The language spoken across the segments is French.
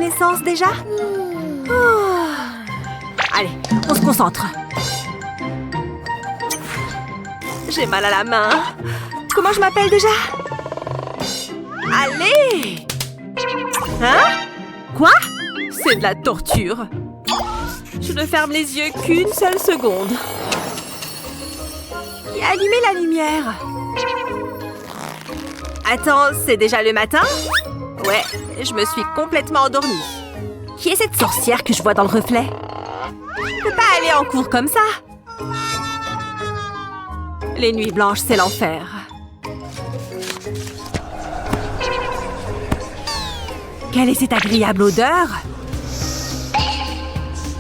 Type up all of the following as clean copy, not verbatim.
l'essence déjà? Oh. Allez, on se concentre. J'ai mal à la main. Comment je m'appelle déjà? Allez! Hein? Quoi? C'est de la torture. Je ne ferme les yeux qu'une seule seconde. Qui a allumé la lumière? Attends, c'est déjà le matin? Ouais, je me suis complètement endormie. Qui est cette sorcière que je vois dans le reflet? Je peux pas aller en cours comme ça. Les nuits blanches, c'est l'enfer. Quelle est cette agréable odeur?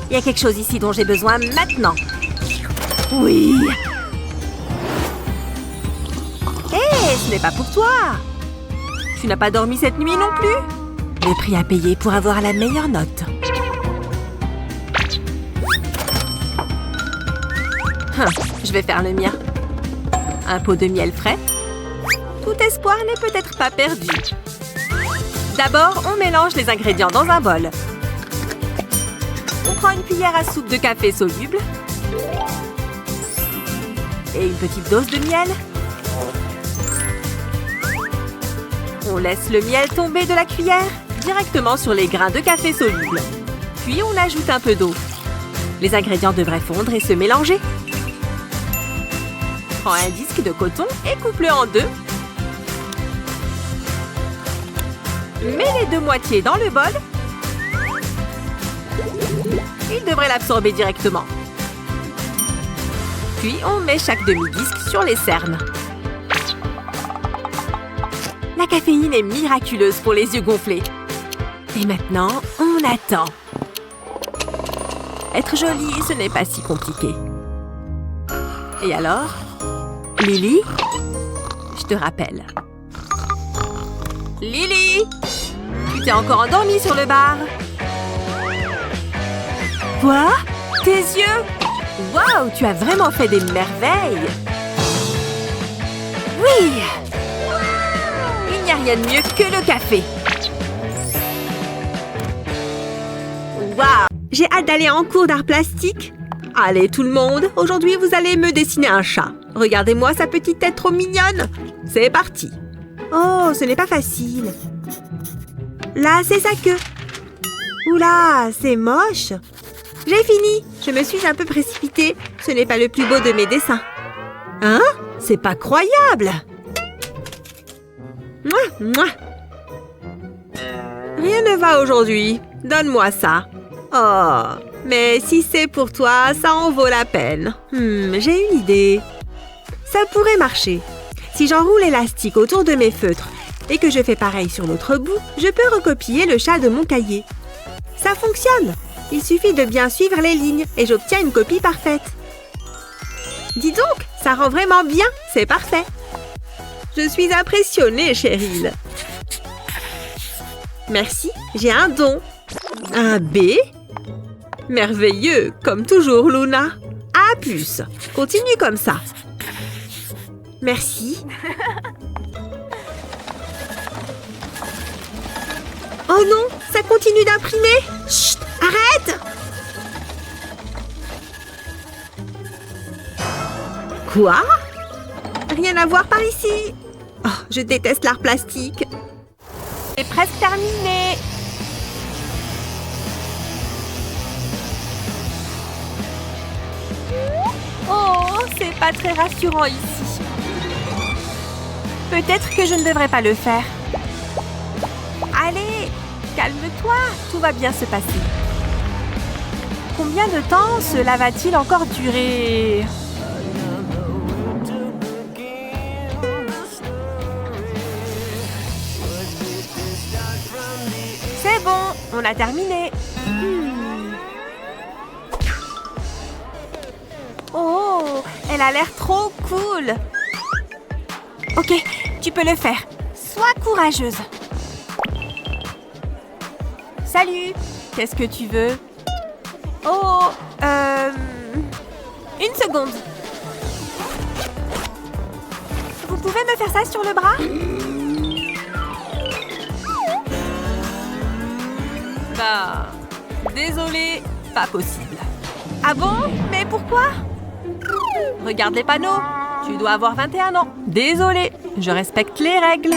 Il y a quelque chose ici dont j'ai besoin maintenant. Oui! Hé, ce n'est pas pour toi! Tu n'as pas dormi cette nuit non plus? Le prix à payer pour avoir la meilleure note. Je vais faire le mien. Un pot de miel frais. Tout espoir n'est peut-être pas perdu. D'abord, on mélange les ingrédients dans un bol. On prend une cuillère à soupe de café soluble. Et une petite dose de miel. On laisse le miel tomber de la cuillère directement sur les grains de café soluble. Puis on ajoute un peu d'eau. Les ingrédients devraient fondre et se mélanger. Prends un disque de coton et coupe-le en deux. Mets les deux moitiés dans le bol. Il devrait l'absorber directement. Puis on met chaque demi-disque sur les cernes. La caféine est miraculeuse pour les yeux gonflés. Et maintenant, on attend. Être jolie, ce n'est pas si compliqué. Et alors? Lily? Je te rappelle. Lily! Tu t'es encore endormie sur le bar. Quoi? Tes yeux? Waouh, tu as vraiment fait des merveilles! Oui! Il n'y a rien de mieux que le café. Waouh! J'ai hâte d'aller en cours d'art plastique. Allez, tout le monde, aujourd'hui, vous allez me dessiner un chat. Regardez-moi sa petite tête trop mignonne. C'est parti. Oh, ce n'est pas facile. Là, c'est sa queue. Oula, c'est moche. J'ai fini. Je me suis un peu précipitée. Ce n'est pas le plus beau de mes dessins. Hein? C'est pas croyable. Mouah, mouah. Rien ne va aujourd'hui. Donne-moi ça. Oh, mais si c'est pour toi, ça en vaut la peine. J'ai une idée. Ça pourrait marcher. Si j'enroule l'élastique autour de mes feutres et que je fais pareil sur l'autre bout, je peux recopier le chat de mon cahier. Ça fonctionne. Il suffit de bien suivre les lignes et j'obtiens une copie parfaite. Dis donc, ça rend vraiment bien. C'est parfait. Je suis impressionnée, Cheryl. Merci, j'ai un don. Un B? Merveilleux, comme toujours, Luna. À plus. Continue comme ça. Merci. Oh non, ça continue d'imprimer. Chut, arrête! Quoi? Rien à voir par ici. Oh, je déteste l'art plastique. C'est presque terminé. Oh, c'est pas très rassurant ici. Peut-être que je ne devrais pas le faire. Allez, calme-toi, tout va bien se passer. Combien de temps cela va-t-il encore durer? C'est bon, on a terminé. Oh, elle a l'air trop cool. Ok, tu peux le faire. Sois courageuse. Salut, qu'est-ce que tu veux? Oh, une seconde. Vous pouvez me faire ça sur le bras? Bah, désolée, pas possible. Ah bon? Mais pourquoi? Regarde les panneaux. Tu dois avoir 21 ans. Désolée, je respecte les règles.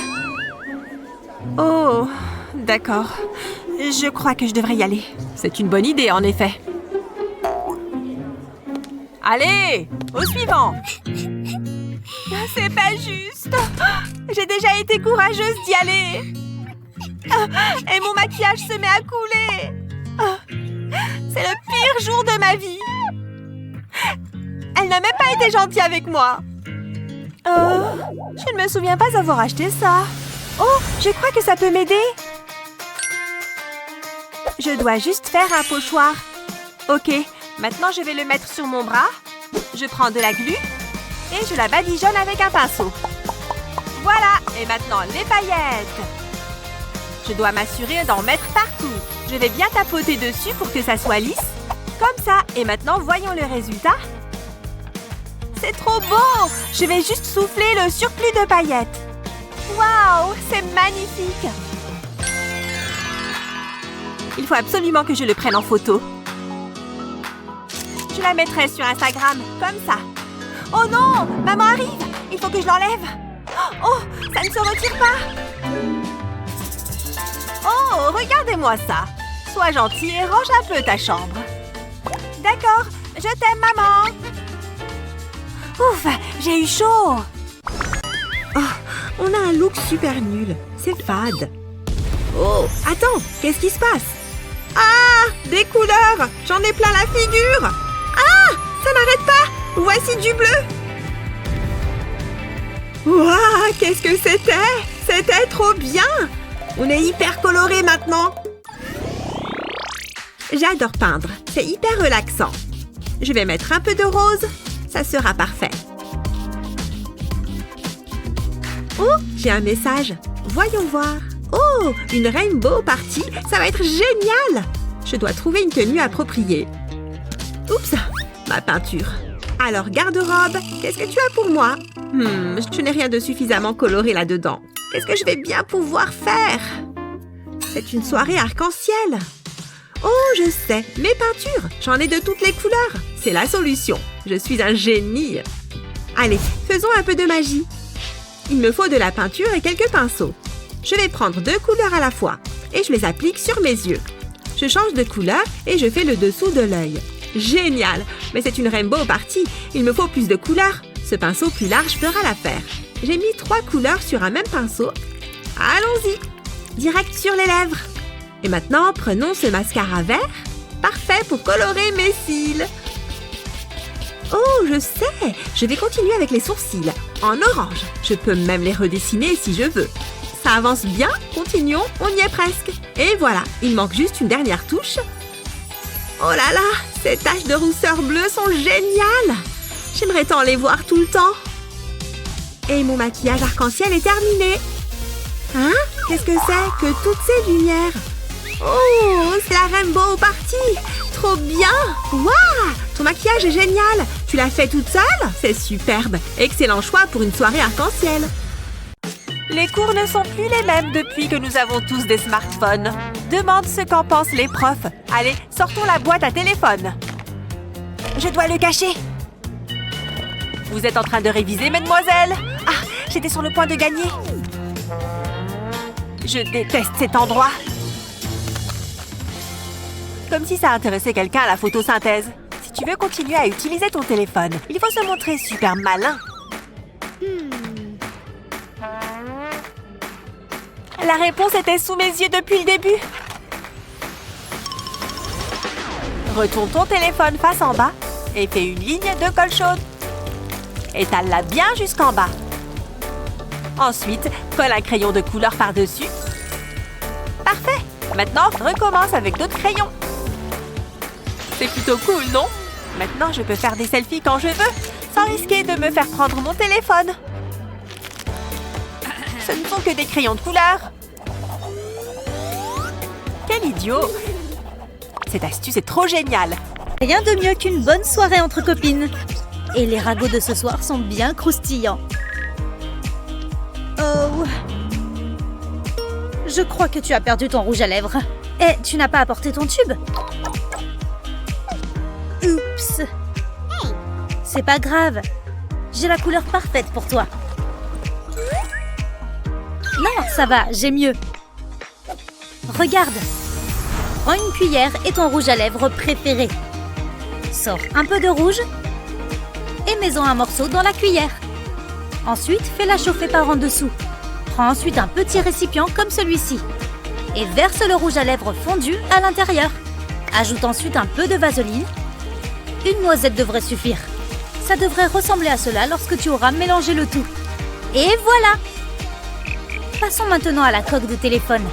Oh, d'accord. Je crois que je devrais y aller. C'est une bonne idée, en effet. Allez, au suivant. C'est pas juste. J'ai déjà été courageuse d'y aller. Et mon maquillage se met à couler. C'est le pire jour de ma vie. Elle n'a même pas été gentille avec moi. Je ne me souviens pas avoir acheté ça. Oh, je crois que ça peut m'aider. Je dois juste faire un pochoir. Ok, maintenant je vais le mettre sur mon bras. Je prends de la glu et je la badigeonne avec un pinceau. Voilà, et maintenant les paillettes. Je dois m'assurer d'en mettre partout. Je vais bien tapoter dessus pour que ça soit lisse. Comme ça, et maintenant voyons le résultat. C'est trop beau! Je vais juste souffler le surplus de paillettes. Waouh, c'est magnifique! Il faut absolument que je le prenne en photo. Je la mettrai sur Instagram, comme ça. Oh non! Maman arrive! Il faut que je l'enlève. Oh, ça ne se retire pas! Oh, regardez-moi ça! Sois gentil et range un peu ta chambre. D'accord, je t'aime, maman! Ouf, j'ai eu chaud! Oh, on a un look super nul. C'est fade. Oh, attends, qu'est-ce qui se passe? Ah, des couleurs! J'en ai plein la figure! Ah, ça n'arrête pas! Voici du bleu! Waouh, qu'est-ce que c'était? C'était trop bien! On est hyper coloré maintenant. J'adore peindre. C'est hyper relaxant. Je vais mettre un peu de rose. Ça sera parfait. Oh, j'ai un message. Voyons voir. Oh, une rainbow party. Ça va être génial. Je dois trouver une tenue appropriée. Oups, ma peinture. Alors, garde-robe, qu'est-ce que tu as pour moi? Je n'ai rien de suffisamment coloré là-dedans. Qu'est-ce que je vais bien pouvoir faire? C'est une soirée arc-en-ciel. Oh, je sais, mes peintures. J'en ai de toutes les couleurs. C'est la solution. Je suis un génie. Allez, faisons un peu de magie. Il me faut de la peinture et quelques pinceaux. Je vais prendre 2 couleurs à la fois et je les applique sur mes yeux. Je change de couleur et je fais le dessous de l'œil. Génial! Mais c'est une rainbow party. Il me faut plus de couleurs. Ce pinceau plus large fera l'affaire. J'ai mis 3 couleurs sur un même pinceau. Allons-y! Direct sur les lèvres. Et maintenant, prenons ce mascara vert. Parfait pour colorer mes cils. Oh, je sais! Je vais continuer avec les sourcils. En orange. Je peux même les redessiner si je veux. Ça avance bien. Continuons, on y est presque. Et voilà, il manque juste une dernière touche. Oh là là, ces taches de rousseur bleue sont géniales! J'aimerais tant les voir tout le temps. Et mon maquillage arc-en-ciel est terminé. Hein? Qu'est-ce que c'est que toutes ces lumières? Oh, c'est la rainbow party! Trop bien! Waouh! Ton maquillage est génial! Tu l'as fait toute seule? C'est superbe! Excellent choix pour une soirée arc-en-ciel. Les cours ne sont plus les mêmes depuis que nous avons tous des smartphones. Demande ce qu'en pensent les profs. Allez, sortons la boîte à téléphone. Je dois le cacher. Vous êtes en train de réviser, mademoiselle? Ah, j'étais sur le point de gagner. Je déteste cet endroit. Comme si ça intéressait quelqu'un à la photosynthèse. Si tu veux continuer à utiliser ton téléphone, il faut se montrer super malin. La réponse était sous mes yeux depuis le début. Retourne ton téléphone face en bas et fais une ligne de colle chaude. Étale-la bien jusqu'en bas. Ensuite, colle un crayon de couleur par-dessus. Parfait! Maintenant, recommence avec d'autres crayons. C'est plutôt cool, non? Maintenant, je peux faire des selfies quand je veux, sans risquer de me faire prendre mon téléphone. Ce ne sont que des crayons de couleur. Quel idiot! Cette astuce est trop géniale. Rien de mieux qu'une bonne soirée entre copines. Et les ragots de ce soir sont bien croustillants. Oh. Je crois que tu as perdu ton rouge à lèvres. Eh, tu n'as pas apporté ton tube? Oups. C'est pas grave. J'ai la couleur parfaite pour toi. Non, ça va, j'ai mieux. Regarde. Prends une cuillère et ton rouge à lèvres préféré. Sors un peu de rouge et mets-en un morceau dans la cuillère. Ensuite, fais-la chauffer par en dessous. Prends ensuite un petit récipient comme celui-ci et verse le rouge à lèvres fondu à l'intérieur. Ajoute ensuite un peu de vaseline. Une noisette devrait suffire. Ça devrait ressembler à cela lorsque tu auras mélangé le tout. Et voilà! Passons maintenant à la coque de téléphone.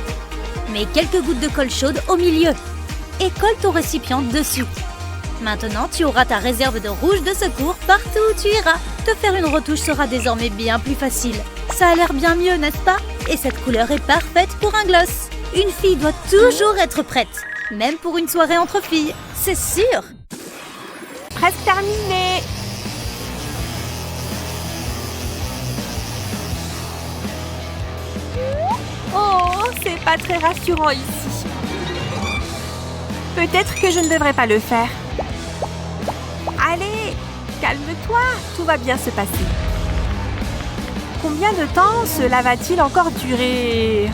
Mets quelques gouttes de colle chaude au milieu et colle ton récipient dessus. Maintenant, tu auras ta réserve de rouge de secours partout où tu iras. Te faire une retouche sera désormais bien plus facile. Ça a l'air bien mieux, n'est-ce pas? Et cette couleur est parfaite pour un gloss. Une fille doit toujours être prête, même pour une soirée entre filles, c'est sûr. Presque terminé. Oh, c'est pas très rassurant ici. Peut-être que je ne devrais pas le faire. Allez, calme-toi, tout va bien se passer. Combien de temps cela va-t-il encore durer?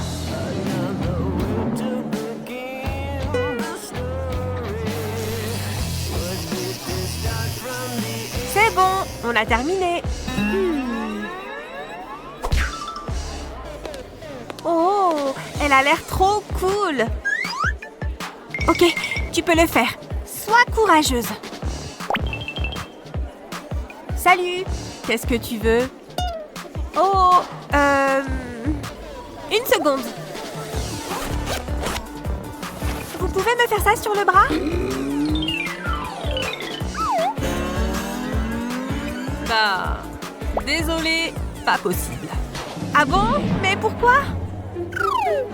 C'est bon, on a terminé. Oh, elle a l'air trop cool. Ok, tu peux le faire. Sois courageuse. Salut, qu'est-ce que tu veux? Oh, une seconde. Vous pouvez me faire ça sur le bras? Bah, désolée, pas possible. Ah bon? Mais pourquoi?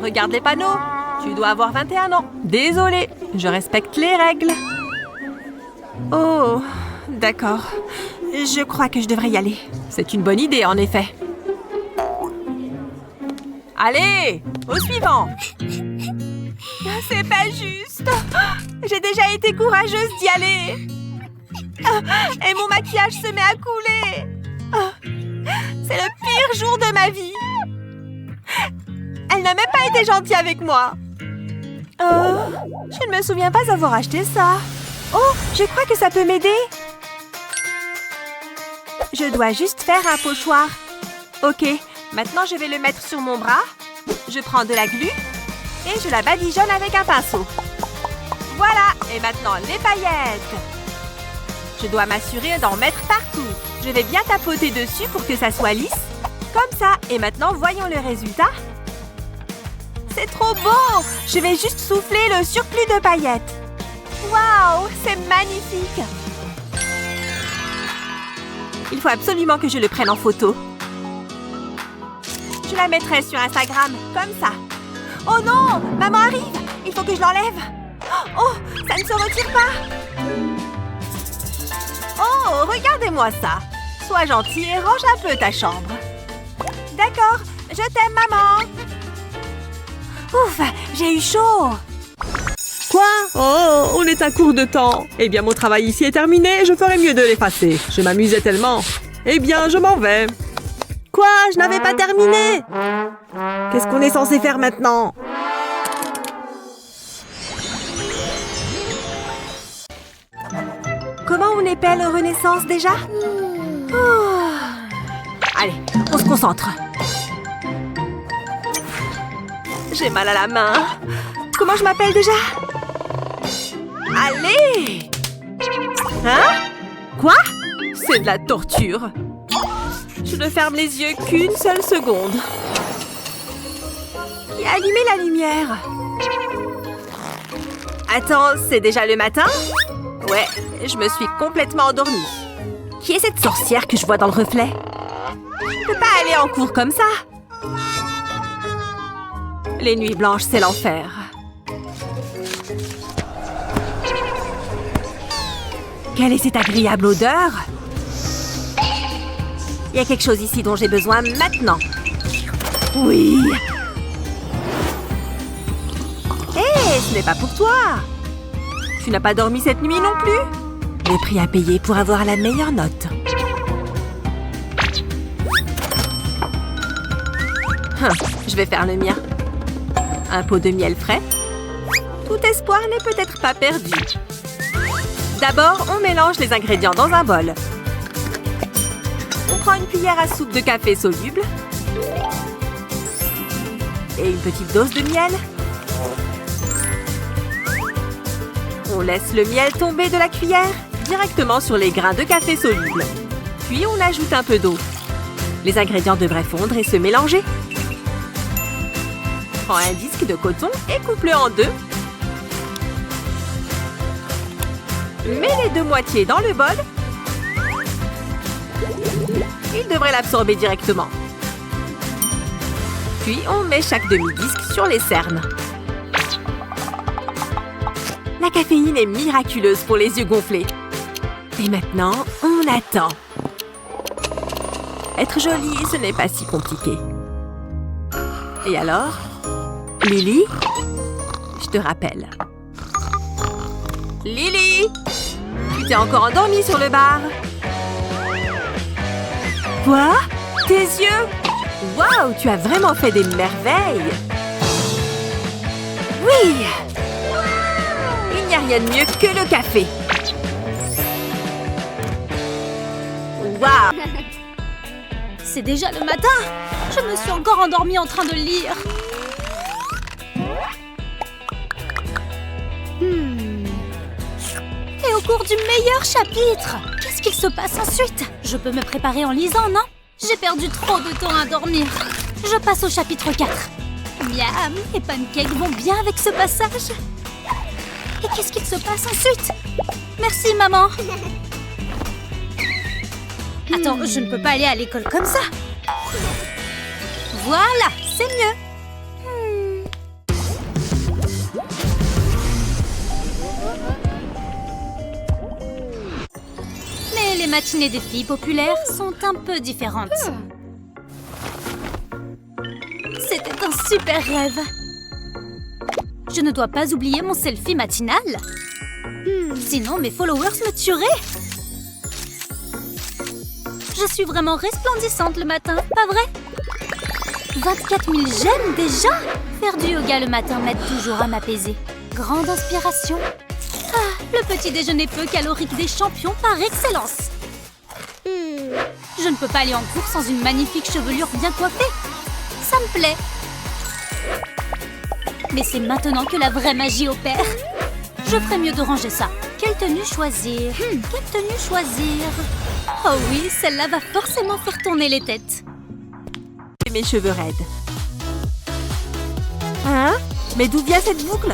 Regarde les panneaux. Tu dois avoir 21 ans. Désolée, je respecte les règles. Oh, d'accord. Je crois que je devrais y aller. C'est une bonne idée, en effet. Allez, au suivant. C'est pas juste. J'ai déjà été courageuse d'y aller. Et mon maquillage se met à couler. C'est le pire jour de ma vie. Elle n'a même pas été gentille avec moi. Je ne me souviens pas avoir acheté ça. Oh, je crois que ça peut m'aider. Je dois juste faire un pochoir. Ok, maintenant je vais le mettre sur mon bras. Je prends de la glu et je la badigeonne avec un pinceau. Voilà, et maintenant les paillettes. Je dois m'assurer d'en mettre partout. Je vais bien tapoter dessus pour que ça soit lisse. Comme ça, et maintenant voyons le résultat. C'est trop beau! Je vais juste souffler le surplus de paillettes. Waouh, c'est magnifique! Il faut absolument que je le prenne en photo. Je la mettrai sur Instagram, comme ça. Oh non! Maman arrive! Il faut que je l'enlève. Oh, ça ne se retire pas! Oh, regardez-moi ça! Sois gentil et range un peu ta chambre. D'accord, je t'aime, maman! Ouf, j'ai eu chaud! Quoi? Oh, on est à court de temps. Eh bien, mon travail ici est terminé, je ferais mieux de l'effacer. Je m'amusais tellement. Eh bien, je m'en vais. Quoi? Je n'avais pas terminé! Qu'est-ce qu'on est censé faire maintenant? Comment on épelle Renaissance déjà? Oh. Allez, on se concentre. J'ai mal à la main. Comment je m'appelle déjà? Allez! Hein? Quoi? C'est de la torture. Je ne ferme les yeux qu'une seule seconde. Qui a allumé la lumière? Attends, c'est déjà le matin? Ouais, je me suis complètement endormie. Qui est cette sorcière que je vois dans le reflet? Je peux pas aller en cours comme ça. Les nuits blanches, c'est l'enfer. Quelle est cette agréable odeur? Il y a quelque chose ici dont j'ai besoin maintenant. Oui. Hé, ce n'est pas pour toi. Tu n'as pas dormi cette nuit non plus? Le prix à payer pour avoir la meilleure note. Je vais faire le mien. Un pot de miel frais. Tout espoir n'est peut-être pas perdu. D'abord, on mélange les ingrédients dans un bol. On prend une cuillère à soupe de café soluble. Et une petite dose de miel. On laisse le miel tomber de la cuillère directement sur les grains de café soluble. Puis on ajoute un peu d'eau. Les ingrédients devraient fondre et se mélanger. Prends un disque de coton et coupe-le en deux. Mets les deux moitiés dans le bol. Il devrait l'absorber directement. Puis on met chaque demi-disque sur les cernes. La caféine est miraculeuse pour les yeux gonflés. Et maintenant, on attend. Être jolie, ce n'est pas si compliqué. Et alors, Lily? Je te rappelle. Lily! Tu t'es encore endormie sur le bar. Quoi? Tes yeux? Waouh, tu as vraiment fait des merveilles! Oui! Il n'y a rien de mieux que le café. Waouh! C'est déjà le matin. Je me suis encore endormie en train de lire. Et au cours du meilleur chapitre, qu'est-ce qu'il se passe ensuite? Je peux me préparer en lisant, non? J'ai perdu trop de temps à dormir. Je passe au chapitre 4. Miam, les pancakes vont bien avec ce passage. Et qu'est-ce qu'il se passe ensuite? Merci, maman. Attends, je ne peux pas aller à l'école comme ça. Voilà, c'est mieux. Mais les matinées des filles populaires sont un peu différentes. C'était un super rêve. Je ne dois pas oublier mon selfie matinal. Sinon, mes followers me tueraient. Je suis vraiment resplendissante le matin, pas vrai? 24 000 j'aime déjà? Faire du yoga le matin m'aide toujours à m'apaiser. Grande inspiration. Ah, le petit déjeuner peu calorique des champions par excellence. Je ne peux pas aller en cours sans une magnifique chevelure bien coiffée. Ça me plaît. Mais c'est maintenant que la vraie magie opère. Je ferais mieux de ranger ça. Quelle tenue choisir? Quelle tenue choisir? Oh oui, celle-là va forcément faire tourner les têtes. Mes cheveux raides. Hein? Mais d'où vient cette boucle?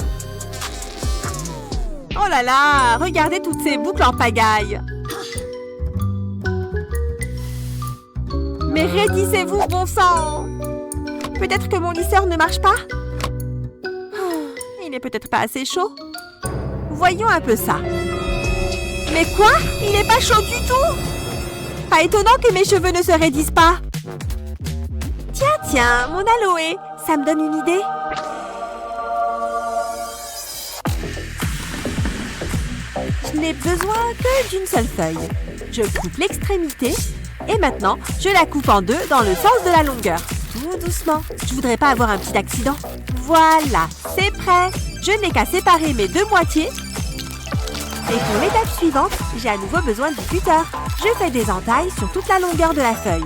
Oh là là! Regardez toutes ces boucles en pagaille! Mais raidissez-vous, bon sang! Peut-être que mon lisseur ne marche pas? Il n'est peut-être pas assez chaud? Voyons un peu ça. Mais quoi? Il n'est pas chaud du tout! Pas étonnant que mes cheveux ne se raidissent pas! Tiens, mon aloe! Ça me donne une idée. Je n'ai besoin que d'une seule feuille. Je coupe l'extrémité et maintenant, je la coupe en deux dans le sens de la longueur. Tout doucement. Je voudrais pas avoir un petit accident. Voilà, c'est prêt. Je n'ai qu'à séparer mes deux moitiés. Et pour l'étape suivante, j'ai à nouveau besoin du cutter. Je fais des entailles sur toute la longueur de la feuille,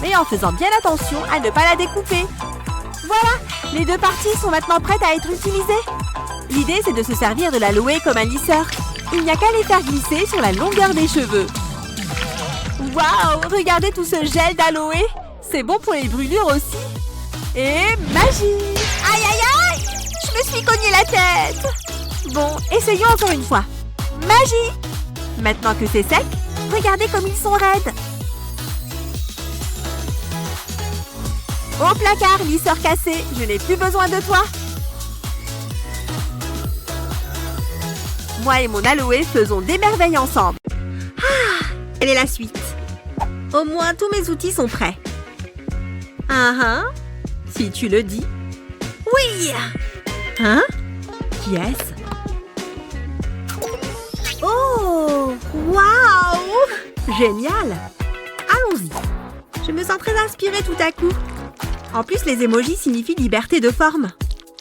mais en faisant bien attention à ne pas la découper. Voilà, les deux parties sont maintenant prêtes à être utilisées. L'idée, c'est de se servir de l'aloe comme un lisseur. Il n'y a qu'à les faire glisser sur la longueur des cheveux. Waouh, regardez tout ce gel d'aloe. C'est bon pour les brûlures aussi. Et magie! Aïe, aïe, aïe! Je me suis cogné la tête. Bon, essayons encore une fois. Magie! Maintenant que c'est sec, regardez comme ils sont raides. Au placard, lisseur cassé, je n'ai plus besoin de toi. Moi et mon aloe faisons des merveilles ensemble. Ah, quelle est la suite? Au moins, tous mes outils sont prêts. Si tu le dis. Oui! Hein? pièce. Oh! Waouh! Génial! Allons-y. Je me sens très inspirée tout à coup. En plus, les émojis signifient liberté de forme.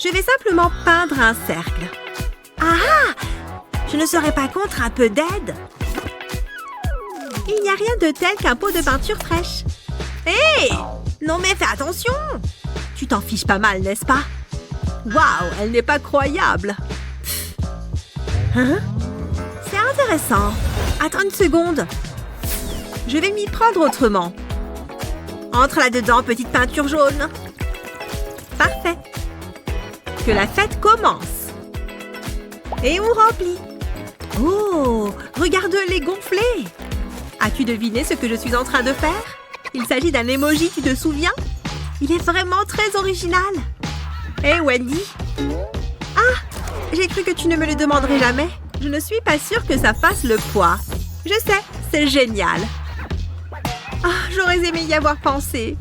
Je vais simplement peindre un cercle. Ah! Je ne serais pas contre un peu d'aide. Il n'y a rien de tel qu'un pot de peinture fraîche. Hé! Non mais fais attention! Tu t'en fiches pas mal, n'est-ce pas? Waouh, elle n'est pas croyable. Hein? C'est intéressant. Attends une seconde. Je vais m'y prendre autrement. Entre là-dedans, petite peinture jaune. Parfait. Que la fête commence. Et on remplit. Oh, regarde-les gonfler. As-tu deviné ce que je suis en train de faire? Il s'agit d'un emoji, tu te souviens? Il est vraiment très original. Hé, Wendy? Ah, j'ai cru que tu ne me le demanderais jamais. Je ne suis pas sûre que ça fasse le poids. Je sais, c'est génial. Ah, j'aurais aimé y avoir pensé.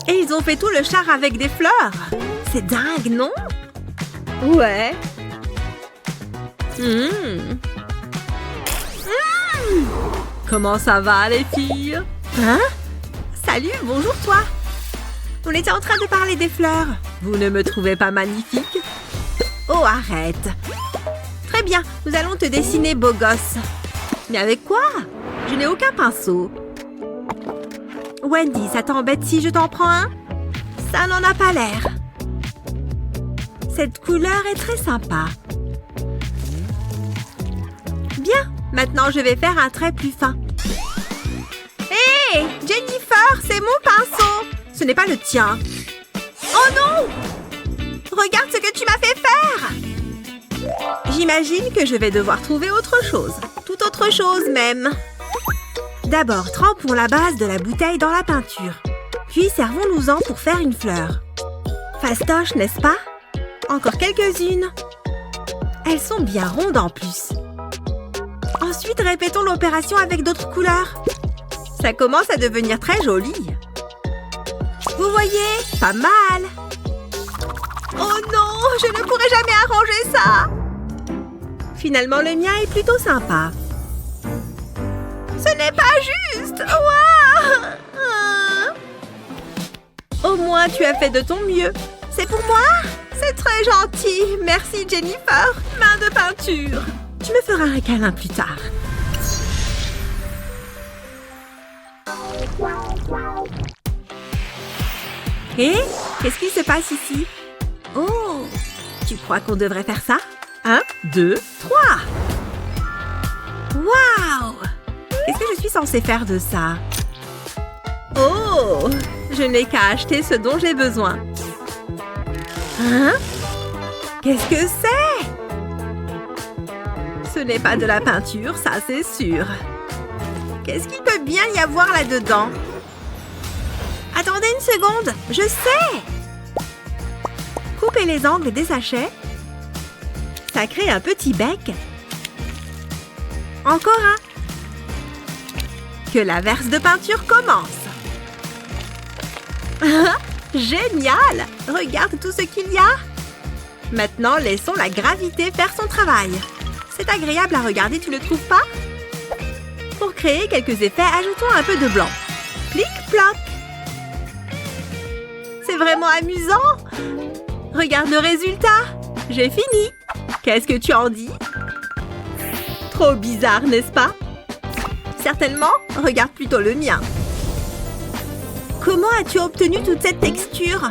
Et ils ont fait tout le char avec des fleurs. C'est dingue, non? Ouais. Comment ça va, les filles? Hein? Salut, bonjour toi. On était en train de parler des fleurs. Vous ne me trouvez pas magnifique? Oh, arrête. Très bien, nous allons te dessiner beau gosse. Mais avec quoi? Je n'ai aucun pinceau. Wendy, ça t'embête si je t'en prends un? Ça n'en a pas l'air. Cette couleur est très sympa. Bien, maintenant je vais faire un trait plus fin. Hé, Jennifer, c'est mon pinceau. Ce n'est pas le tien. Oh non! Regarde ce que tu m'as fait faire! J'imagine que je vais devoir trouver autre chose. Tout autre chose même. D'abord, trempons la base de la bouteille dans la peinture. Puis servons-nous-en pour faire une fleur. Fastoche, n'est-ce pas? Encore quelques-unes. Elles sont bien rondes en plus. Ensuite, répétons l'opération avec d'autres couleurs. Ça commence à devenir très joli. Vous voyez? Pas mal. Oh non, je ne pourrai jamais arranger ça. Finalement, le mien est plutôt sympa. Ce n'est pas juste. Ouah. Au moins, tu as fait de ton mieux. C'est pour moi? C'est très gentil. Merci, Jennifer. Main de peinture. Tu me feras un câlin plus tard. Hé, qu'est-ce qui se passe ici? Oh, tu crois qu'on devrait faire ça? 1, 2, 3. Waouh! Qu'est-ce que je suis censée faire de ça? Oh, je n'ai qu'à acheter ce dont j'ai besoin. Hein? Qu'est-ce que c'est? Ce n'est pas de la peinture, ça c'est sûr. Qu'est-ce qu'il peut bien y avoir là-dedans? Attendez une seconde, je sais! Coupez les angles des sachets. Ça crée un petit bec. Encore un. Que la verse de peinture commence. Génial! Regarde tout ce qu'il y a. Maintenant, laissons la gravité faire son travail. C'est agréable à regarder, tu ne trouves pas? Pour créer quelques effets, ajoutons un peu de blanc. Plic-ploc. C'est vraiment amusant. Regarde le résultat. J'ai fini. Qu'est-ce que tu en dis? Trop bizarre, n'est-ce pas? Certainement. Regarde plutôt le mien. Comment as-tu obtenu toute cette texture?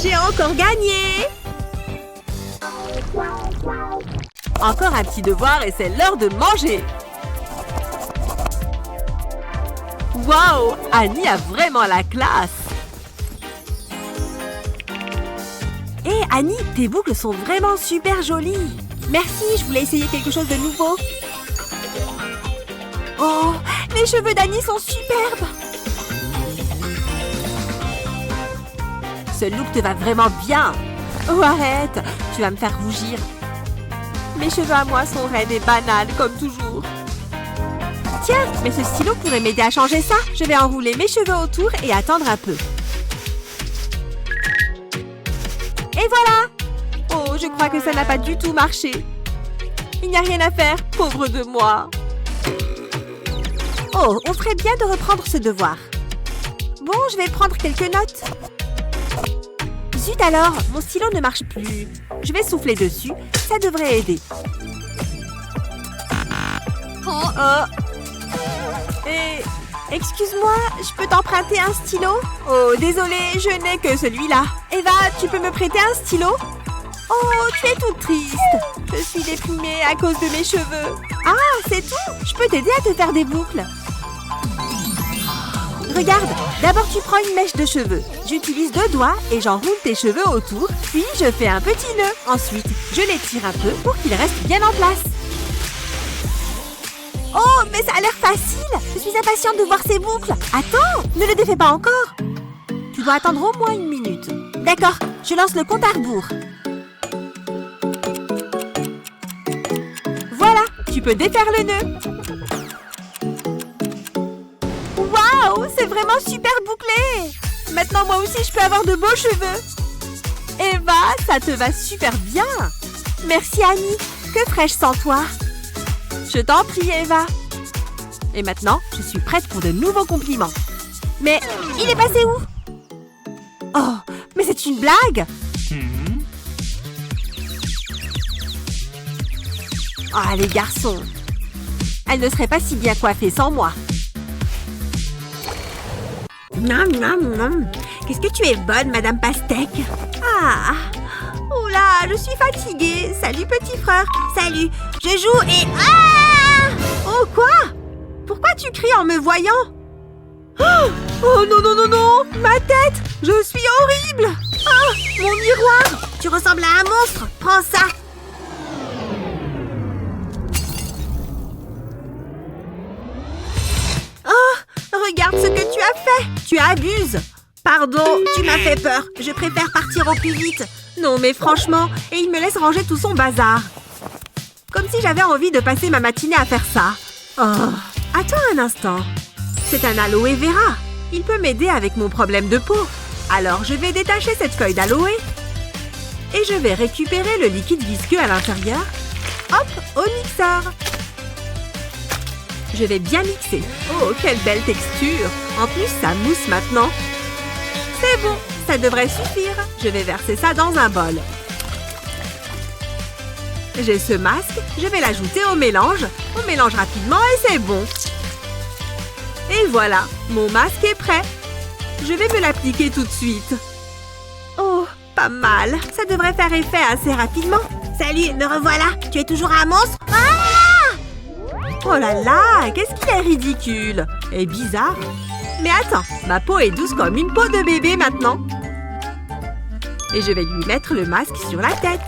J'ai encore gagné! Encore un petit devoir et c'est l'heure de manger! Waouh! Annie a vraiment la classe! Hé, Annie, tes boucles sont vraiment super jolies! Merci, je voulais essayer quelque chose de nouveau! Oh, les cheveux d'Annie sont superbes! Ce look te va vraiment bien. Oh, arrête. Tu vas me faire rougir. Mes cheveux à moi sont raides et banals, comme toujours. Tiens, mais ce stylo pourrait m'aider à changer ça. Je vais enrouler mes cheveux autour et attendre un peu. Et voilà! Oh, je crois que ça n'a pas du tout marché. Il n'y a rien à faire, pauvre de moi. Oh, on ferait bien de reprendre ce devoir. Bon, je vais prendre quelques notes. Zut alors, mon stylo ne marche plus. Je vais souffler dessus, ça devrait aider. Oh. Et... excuse-moi, je peux t'emprunter un stylo? Oh, désolée, je n'ai que celui-là. Eva, tu peux me prêter un stylo? Oh, tu es toute triste. Je suis déprimée à cause de mes cheveux. Ah, c'est tout? Je peux t'aider à te faire des boucles. Regarde, d'abord tu prends une mèche de cheveux. J'utilise 2 doigts et j'enroule tes cheveux autour. Puis je fais un petit nœud. Ensuite, je les tire un peu pour qu'ils restent bien en place. Oh, mais ça a l'air facile! Je suis impatiente de voir ces boucles. Attends, ne le défais pas encore. Tu dois attendre au moins 1 minute. D'accord, je lance le compte à rebours. Voilà, tu peux défaire le nœud. Waouh, c'est vraiment super bouclé! Maintenant, moi aussi, je peux avoir de beaux cheveux. Eva, ça te va super bien. Merci, Annie. Que ferais-je sans toi? Je t'en prie, Eva. Et maintenant, je suis prête pour de nouveaux compliments. Mais il est passé où? Oh, mais c'est une blague! Ah, les garçons. Elle ne serait pas si bien coiffée sans moi. Miam, miam, miam. Qu'est-ce que tu es bonne, Madame Pastèque. Ah! Oh là, je suis fatiguée. Salut, petit frère. Salut. Je joue et... Ah! Oh, quoi? Pourquoi tu cries en me voyant? Oh non, non, non, non! Ma tête! Je suis horrible! Ah! Mon miroir! Tu ressembles à un monstre! Prends ça! Oh! Regarde ce que tu as fait! Tu abuses! Pardon, tu m'as fait peur. Je préfère partir au plus vite. Non, mais franchement, et il me laisse ranger tout son bazar. Comme si j'avais envie de passer ma matinée à faire ça. Oh! Attends un instant. C'est un aloe vera. Il peut m'aider avec mon problème de peau. Alors, je vais détacher cette feuille d'aloe. Et je vais récupérer le liquide visqueux à l'intérieur. Hop, au mixeur. Je vais bien mixer. Oh, quelle belle texture. En plus, ça mousse maintenant. C'est bon, ça devrait suffire. Je vais verser ça dans un bol. J'ai ce masque, je vais l'ajouter au mélange. On mélange rapidement et c'est bon. Et voilà, mon masque est prêt. Je vais me l'appliquer tout de suite. Oh, pas mal. Ça devrait faire effet assez rapidement. Salut, me revoilà. Tu es toujours un monstre? Ah! Oh là là, qu'est-ce qu'il est ridicule et bizarre. Mais attends, ma peau est douce comme une peau de bébé maintenant. Et je vais lui mettre le masque sur la tête.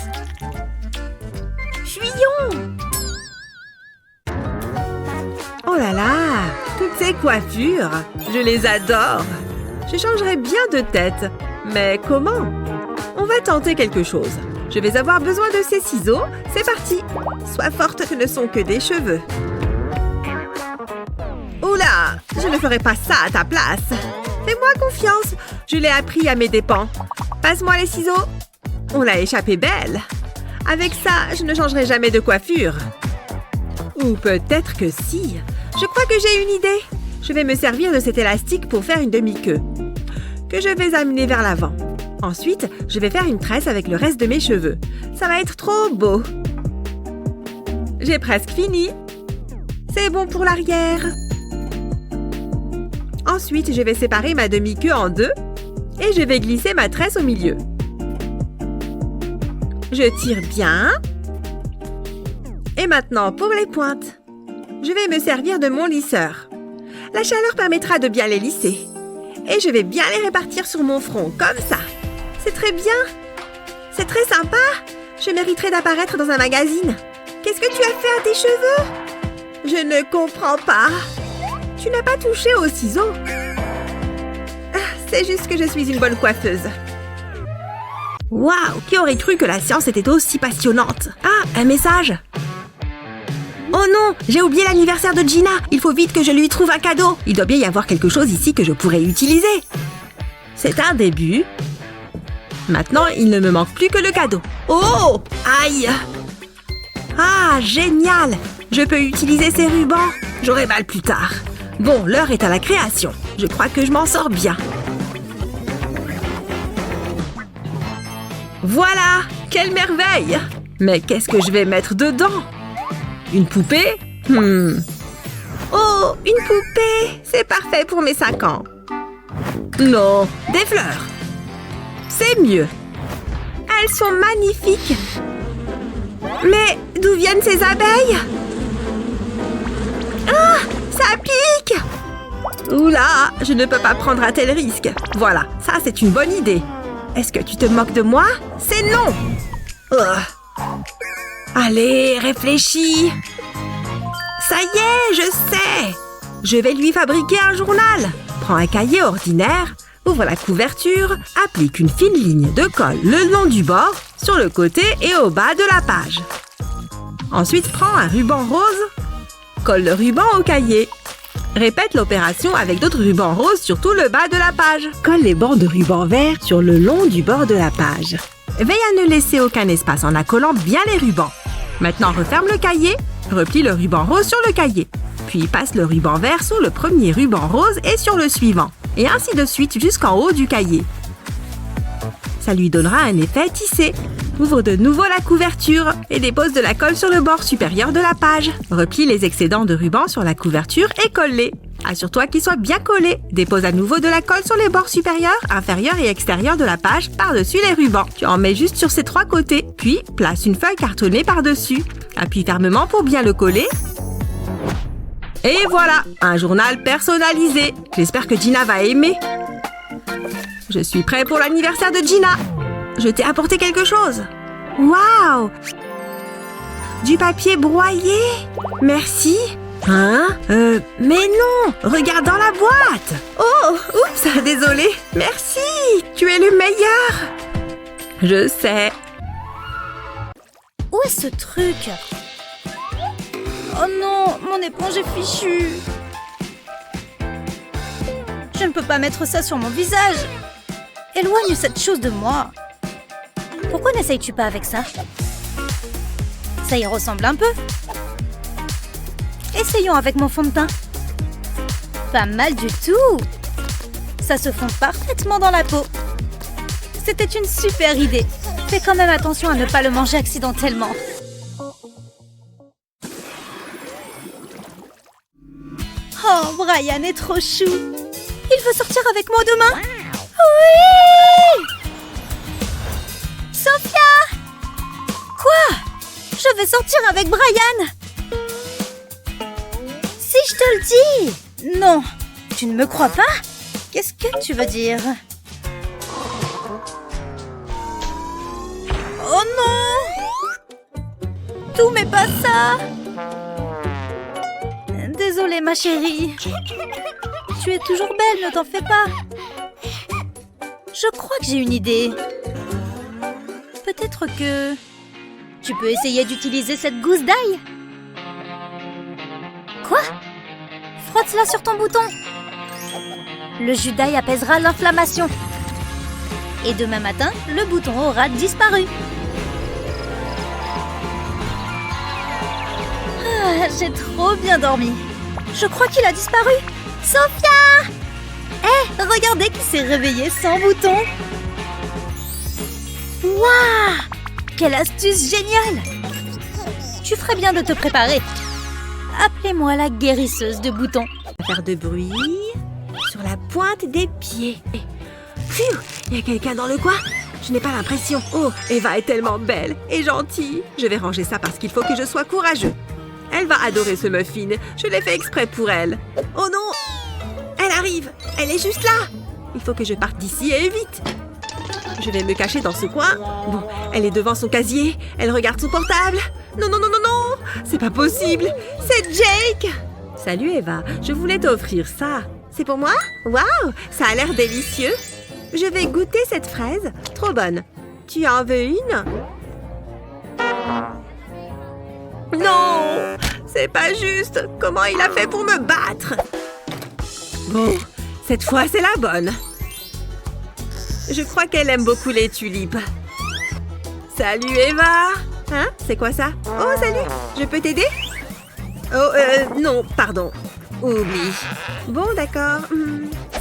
Fuyons! Oh là là, toutes ces coiffures, je les adore. Je changerais bien de tête, mais comment? On va tenter quelque chose. Je vais avoir besoin de ces ciseaux. C'est parti! Sois forte, ce ne sont que des cheveux. Oula, je ne ferai pas ça à ta place. Fais-moi confiance, je l'ai appris à mes dépens. Passe-moi les ciseaux. On l'a échappé belle. Avec ça, je ne changerai jamais de coiffure. Ou peut-être que si. Je crois que j'ai une idée. Je vais me servir de cet élastique pour faire une demi-queue, que je vais amener vers l'avant. Ensuite, je vais faire une tresse avec le reste de mes cheveux. Ça va être trop beau. J'ai presque fini. C'est bon pour l'arrière. Ensuite, je vais séparer ma demi-queue en deux et je vais glisser ma tresse au milieu. Je tire bien. Et maintenant, pour les pointes. Je vais me servir de mon lisseur. La chaleur permettra de bien les lisser. Et je vais bien les répartir sur mon front, comme ça. C'est très bien. C'est très sympa. Je mériterais d'apparaître dans un magazine. Qu'est-ce que tu as fait à tes cheveux? Je ne comprends pas. Tu n'as pas touché aux ciseaux. Ah, c'est juste que je suis une bonne coiffeuse. Waouh, qui aurait cru que la science était aussi passionnante? Ah, un message. Oh non, j'ai oublié l'anniversaire de Gina. Il faut vite que je lui trouve un cadeau. Il doit bien y avoir quelque chose ici que je pourrais utiliser. C'est un début. Maintenant, il ne me manque plus que le cadeau. Oh! Aïe! Ah, génial! Je peux utiliser ces rubans. J'aurai mal plus tard. Bon, l'heure est à la création. Je crois que je m'en sors bien. Voilà! Quelle merveille! Mais qu'est-ce que je vais mettre dedans? Une poupée? Oh, une poupée! C'est parfait pour mes 5 ans. Non, des fleurs. C'est mieux. Elles sont magnifiques. Mais d'où viennent ces abeilles? Ah, ça pique! Oula, je ne peux pas prendre un tel risque. Voilà, ça c'est une bonne idée. Est-ce que tu te moques de moi? C'est non! Allez, réfléchis. Ça y est, je sais. Je vais lui fabriquer un journal. Prends un cahier ordinaire, ouvre la couverture, applique une fine ligne de colle le long du bord, sur le côté et au bas de la page. Ensuite, prends un ruban rose, colle le ruban au cahier. Répète l'opération avec d'autres rubans roses sur tout le bas de la page. Colle les bandes de ruban vert sur le long du bord de la page. Veille à ne laisser aucun espace en accolant bien les rubans. Maintenant, referme le cahier, replie le ruban rose sur le cahier. Puis passe le ruban vert sur le premier ruban rose et sur le suivant. Et ainsi de suite jusqu'en haut du cahier. Ça lui donnera un effet tissé. Ouvre de nouveau la couverture et dépose de la colle sur le bord supérieur de la page. Replie les excédents de ruban sur la couverture et colle-les. Assure-toi qu'ils soient bien collés. Dépose à nouveau de la colle sur les bords supérieurs, inférieurs et extérieurs de la page par-dessus les rubans. Tu en mets juste sur ces 3 côtés. Puis, place une feuille cartonnée par-dessus. Appuie fermement pour bien le coller. Et voilà, un journal personnalisé. J'espère que Gina va aimer. Je suis prêt pour l'anniversaire de Gina. Je t'ai apporté quelque chose. Waouh! Du papier broyé. Merci. Hein? Mais non! Regarde dans la boîte! Oh! Oups! Désolée! Merci! Tu es le meilleur! Je sais. Où est ce truc? Oh non! Mon éponge est fichue! Je ne peux pas mettre ça sur mon visage! Éloigne cette chose de moi! Pourquoi n'essayes-tu pas avec ça? Ça y ressemble un peu. Essayons avec mon fond de teint. Pas mal du tout. Ça se fond parfaitement dans la peau. C'était une super idée. Fais quand même attention à ne pas le manger accidentellement. Oh, Brian est trop chou. Il veut sortir avec moi demain. Oui! Sophia! Quoi? Je vais sortir avec Brian. Si je te le dis! Non, tu ne me crois pas? Qu'est-ce que tu veux dire? Oh non! Tout mais pas ça! Désolée ma chérie. Tu es toujours belle, ne t'en fais pas. Je crois que j'ai une idée. Peut-être que... tu peux essayer d'utiliser cette gousse d'ail? Quoi? Frotte-la sur ton bouton. Le jus d'ail apaisera l'inflammation. Et demain matin, le bouton aura disparu. Ah, j'ai trop bien dormi. Je crois qu'il a disparu. Sophia! Hé, regardez qui s'est réveillé sans bouton. Waouh! Quelle astuce géniale! Tu ferais bien de te préparer. Appelez-moi la guérisseuse de boutons. Faire de bruit sur la pointe des pieds. Pfiou! Il y a quelqu'un dans le coin? Je n'ai pas l'impression. Oh, Eva est tellement belle et gentille. Je vais ranger ça parce qu'il faut que je sois courageux. Elle va adorer ce muffin. Je l'ai fait exprès pour elle. Oh non! Elle arrive! Elle est juste là! Il faut que je parte d'ici et vite. Je vais me cacher dans ce coin. Bon, elle est devant son casier. Elle regarde son portable. Non, non, non, non, non! C'est pas possible! C'est Jake! Salut Eva, je voulais t'offrir ça. C'est pour moi? Waouh! Ça a l'air délicieux. Je vais goûter cette fraise. Trop bonne. Tu en veux une? Non! C'est pas juste! Comment il a fait pour me battre? Bon, cette fois c'est la bonne. Je crois qu'elle aime beaucoup les tulipes. Salut Eva. Hein? C'est quoi ça? Oh, salut. Je peux t'aider? Oh, non, pardon. Oublie. Bon, d'accord.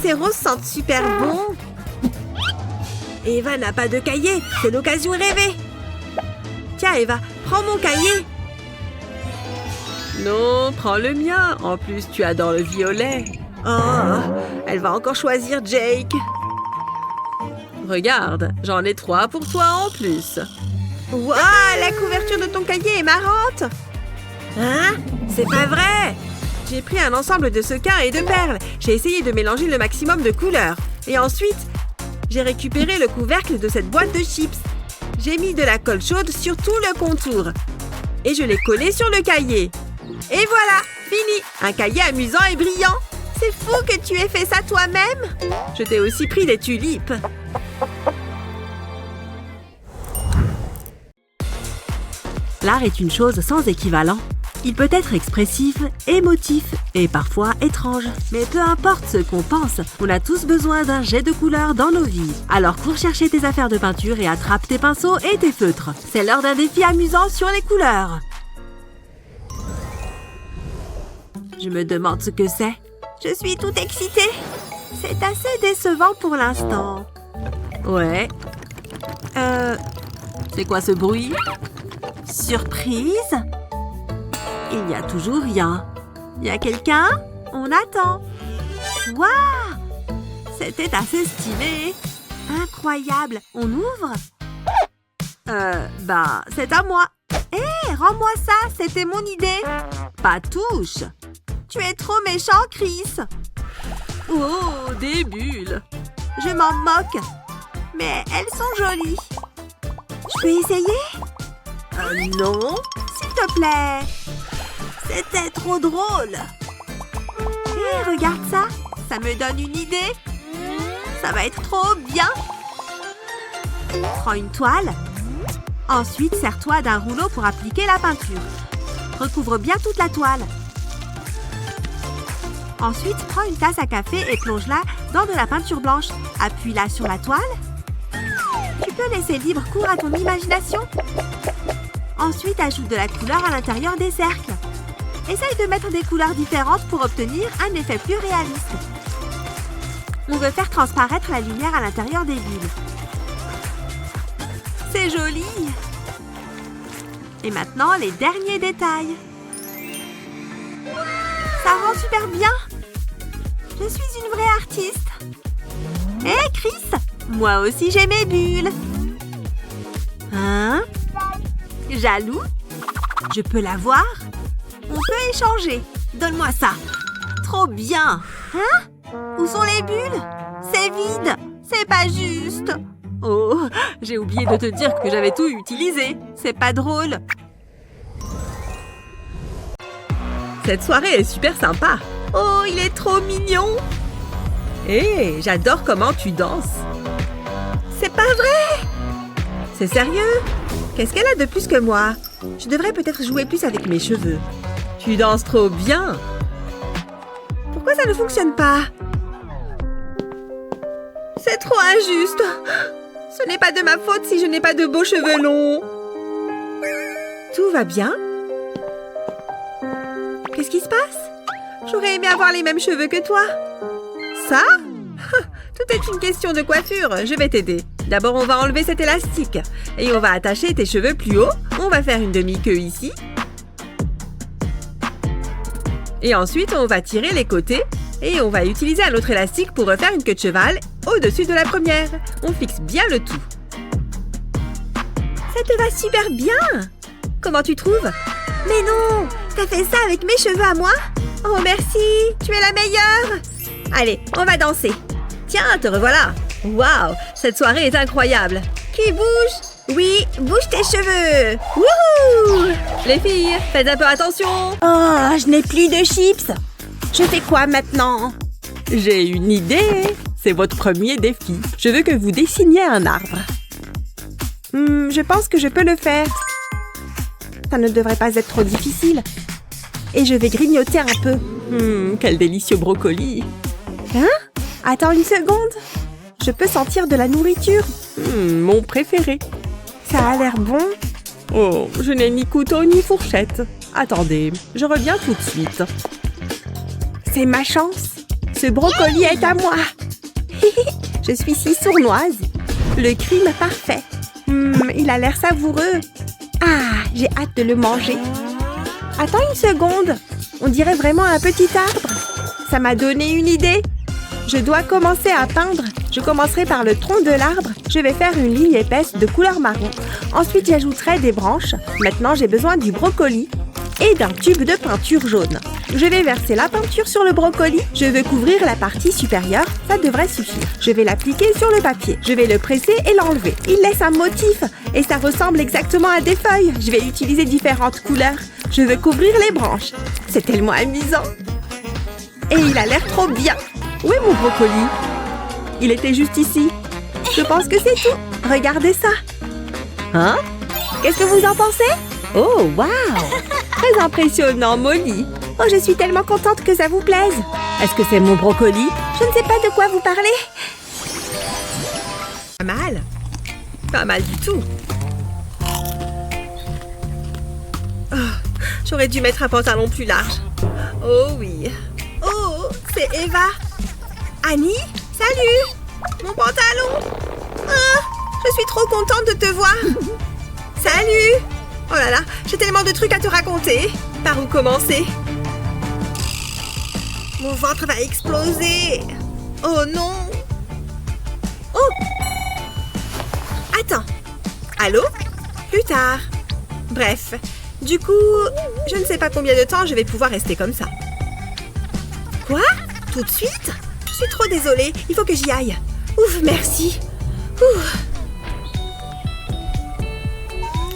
Ces roses sentent super bon. Eva n'a pas de cahier. C'est l'occasion rêvée. Tiens, Eva, prends mon cahier. Non, prends le mien. En plus, tu adores le violet. Oh, elle va encore choisir Jake. Regarde, j'en ai 3 pour toi en plus. Waouh, la couverture de ton cahier est marrante. Hein? C'est pas vrai. J'ai pris un ensemble de sequins et de perles. J'ai essayé de mélanger le maximum de couleurs. Et ensuite, j'ai récupéré le couvercle de cette boîte de chips. J'ai mis de la colle chaude sur tout le contour. Et je l'ai collé sur le cahier. Et voilà, fini. Un cahier amusant et brillant. C'est fou que tu aies fait ça toi-même. Je t'ai aussi pris des tulipes. L'art est une chose sans équivalent. Il peut être expressif, émotif et parfois étrange. Mais peu importe ce qu'on pense, on a tous besoin d'un jet de couleur dans nos vies. Alors cours chercher tes affaires de peinture et attrape tes pinceaux et tes feutres. C'est l'heure d'un défi amusant sur les couleurs. Je me demande ce que c'est. Je suis toute excitée. C'est assez décevant pour l'instant. Ouais. C'est quoi ce bruit? Surprise? Il n'y a toujours rien. Y a quelqu'un? On attend. Waouh! C'était assez stylé. Incroyable. On ouvre? C'est à moi. Hé, rends-moi ça. C'était mon idée. Pas touche. Tu es trop méchant, Chris. Oh, des bulles. Je m'en moque. Mais elles sont jolies. Je peux essayer? Non. S'il te plaît. C'était trop drôle. Hé, regarde ça. Ça me donne une idée. Ça va être trop bien. Prends une toile. Ensuite, serre-toi d'un rouleau pour appliquer la peinture. Recouvre bien toute la toile. Ensuite, prends une tasse à café et plonge-la dans de la peinture blanche. Appuie-la sur la toile. Tu peux laisser libre cours à ton imagination. Ensuite, ajoute de la couleur à l'intérieur des cercles. Essaye de mettre des couleurs différentes pour obtenir un effet plus réaliste. On veut faire transparaître la lumière à l'intérieur des bulles. C'est joli! Et maintenant, les derniers détails. Ça rend super bien! Je suis une vraie artiste. Hé, Chris! Moi aussi, j'ai mes bulles. Hein? Jaloux? Je peux la voir? On peut échanger. Donne-moi ça. Trop bien. Hein? Où sont les bulles? C'est vide. C'est pas juste. Oh, j'ai oublié de te dire que j'avais tout utilisé. C'est pas drôle. Cette soirée est super sympa. Oh, il est trop mignon. Hé, j'adore comment tu danses. C'est pas vrai. C'est sérieux? Qu'est-ce qu'elle a de plus que moi? Je devrais peut-être jouer plus avec mes cheveux. Tu danses trop bien. Pourquoi ça ne fonctionne pas? C'est trop injuste. Ce n'est pas de ma faute si je n'ai pas de beaux cheveux longs. Tout va bien? Qu'est-ce qui se passe? J'aurais aimé avoir les mêmes cheveux que toi. Ça? Tout est une question de coiffure. Je vais t'aider. D'abord, on va enlever cet élastique. Et on va attacher tes cheveux plus haut. On va faire une demi-queue ici. Et ensuite, on va tirer les côtés. Et on va utiliser un autre élastique pour refaire une queue de cheval au-dessus de la première. On fixe bien le tout. Ça te va super bien. Comment tu trouves? Mais non! T'as fait ça avec mes cheveux à moi? Oh, merci! Tu es la meilleure! Allez, on va danser. Tiens, te revoilà. Waouh! Cette soirée est incroyable. Qui bouge? Oui, bouge tes cheveux. Wouhou! Les filles, faites un peu attention. Oh, je n'ai plus de chips. Je fais quoi maintenant? J'ai une idée. C'est votre premier défi. Je veux que vous dessiniez un arbre. Je pense que je peux le faire. Ça ne devrait pas être trop difficile. Et je vais grignoter un peu. Quel délicieux brocoli. Hein? Attends une seconde. Je peux sentir de la nourriture. Mon préféré. Ça a l'air bon. Oh, je n'ai ni couteau ni fourchette. Attendez, je reviens tout de suite. C'est ma chance. Ce brocoli est à moi. Je suis si sournoise. Le crime parfait. Il a l'air savoureux. Ah, j'ai hâte de le manger. Attends une seconde. On dirait vraiment un petit arbre. Ça m'a donné une idée. Je dois commencer à peindre. Je commencerai par le tronc de l'arbre. Je vais faire une ligne épaisse de couleur marron. Ensuite, j'ajouterai des branches. Maintenant, j'ai besoin du brocoli et d'un tube de peinture jaune. Je vais verser la peinture sur le brocoli. Je veux couvrir la partie supérieure. Ça devrait suffire. Je vais l'appliquer sur le papier. Je vais le presser et l'enlever. Il laisse un motif et ça ressemble exactement à des feuilles. Je vais utiliser différentes couleurs. Je veux couvrir les branches. C'est tellement amusant. Et il a l'air trop bien. Où est mon brocoli? Il était juste ici. Je pense que c'est tout. Regardez ça. Hein? Qu'est-ce que vous en pensez? Oh, waouh! Très impressionnant, Molly. Oh, je suis tellement contente que ça vous plaise. Est-ce que c'est mon brocoli? Je ne sais pas de quoi vous parlez. Pas mal. Pas mal du tout. Oh, j'aurais dû mettre un pantalon plus large. Oh oui. Oh, c'est Eva. Annie, salut. Mon pantalon. Ah, je suis trop contente de te voir. Salut. Oh là là, j'ai tellement de trucs à te raconter. Par où commencer? Mon ventre va exploser. Oh non. Oh. Attends. Allô? Plus tard. Bref. Du coup, je ne sais pas combien de temps je vais pouvoir rester comme ça. Quoi? Tout de suite? Je suis trop désolée. Il faut que j'y aille. Ouf, merci. Ouf.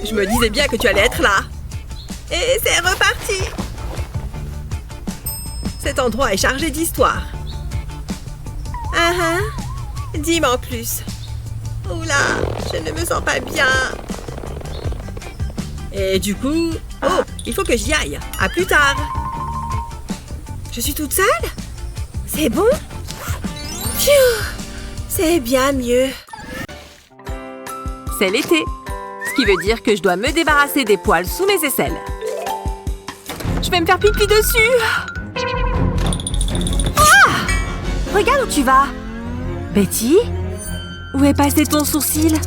Je me disais bien que tu allais être là. Et c'est reparti. Cet endroit est chargé d'histoire. Dis-moi en plus. Oula, je ne me sens pas bien. Et du coup... Oh, il faut que j'y aille. À plus tard. Je suis toute seule? C'est bon? Pfiou, c'est bien mieux. C'est l'été. Ce qui veut dire que je dois me débarrasser des poils sous mes aisselles. Je vais me faire pipi dessus. Ah! Regarde où tu vas. Betty? Où est passé ton sourcil?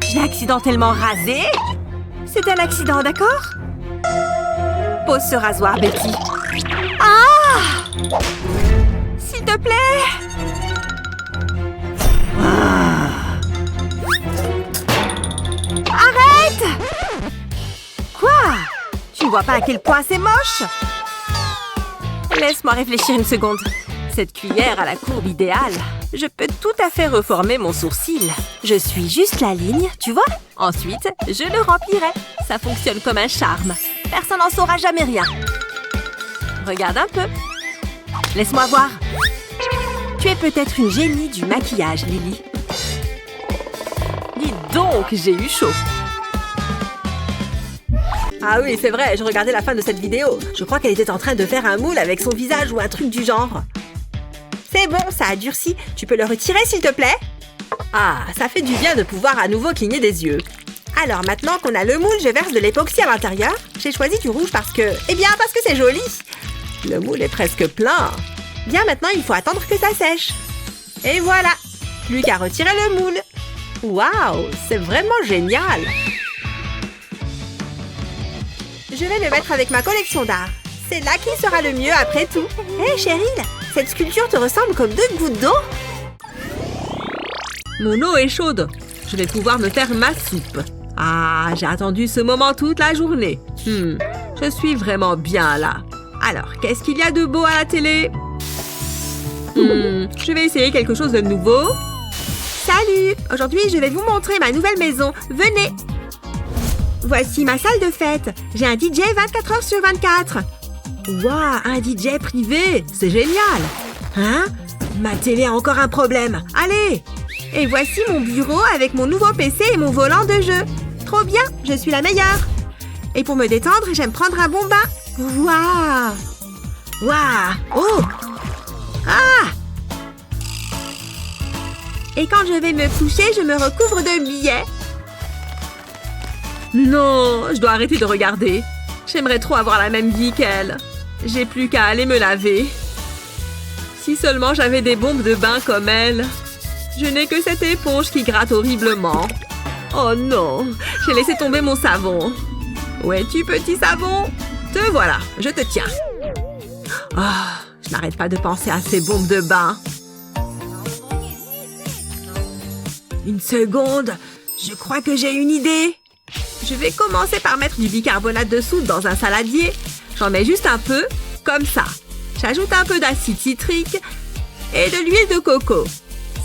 Je l'ai accidentellement rasé. C'est un accident, d'accord? Pose ce rasoir, Betty. Ah! S'il te plaît! Arrête! Quoi? Tu ne vois pas à quel point c'est moche? Laisse-moi réfléchir une seconde. Cette cuillère a la courbe idéale. Je peux tout à fait reformer mon sourcil. Je suis juste la ligne, tu vois? Ensuite, je le remplirai. Ça fonctionne comme un charme. Personne n'en saura jamais rien. Regarde un peu. Laisse-moi voir. Tu es peut-être une génie du maquillage, Lily. Dis donc, j'ai eu chaud. Ah oui, c'est vrai, je regardais la fin de cette vidéo. Je crois qu'elle était en train de faire un moule avec son visage ou un truc du genre. C'est bon, ça a durci. Tu peux le retirer, s'il te plaît? Ah, ça fait du bien de pouvoir à nouveau cligner des yeux. Alors, maintenant qu'on a le moule, je verse de l'époxy à l'intérieur. J'ai choisi du rouge parce que... Eh bien, parce que c'est joli. Le moule est presque plein. Bien, maintenant, il faut attendre que ça sèche. Et voilà. Plus qu'à retirer le moule. Waouh, c'est vraiment génial. Je vais le mettre avec ma collection d'art. C'est là qu'il sera le mieux après tout. Hé, Cheryl, cette sculpture te ressemble comme 2 gouttes d'eau. Mon eau est chaude. Je vais pouvoir me faire ma soupe. Ah, j'ai attendu ce moment toute la journée. Je suis vraiment bien là. Alors, qu'est-ce qu'il y a de beau à la télé? Je vais essayer quelque chose de nouveau. Salut! Aujourd'hui, je vais vous montrer ma nouvelle maison. Venez! Voici ma salle de fête. J'ai un DJ 24 heures sur 24. Waouh, un DJ privé! C'est génial! Hein? Ma télé a encore un problème. Allez! Et voici mon bureau avec mon nouveau PC et mon volant de jeu. Trop bien, je suis la meilleure. Et pour me détendre, j'aime prendre un bon bain. Waouh! Waouh! Oh! Ah! Et quand je vais me coucher, je me recouvre de billets. Non, je dois arrêter de regarder. J'aimerais trop avoir la même vie qu'elle. J'ai plus qu'à aller me laver. Si seulement j'avais des bombes de bain comme elle. Je n'ai que cette éponge qui gratte horriblement. Oh non, j'ai laissé tomber mon savon. Où es-tu, petit savon? Te voilà, je te tiens. Ah, je n'arrête pas de penser à ces bombes de bain. Une seconde, je crois que j'ai une idée. Je vais commencer par mettre du bicarbonate de soude dans un saladier. J'en mets juste un peu, comme ça. J'ajoute un peu d'acide citrique et de l'huile de coco.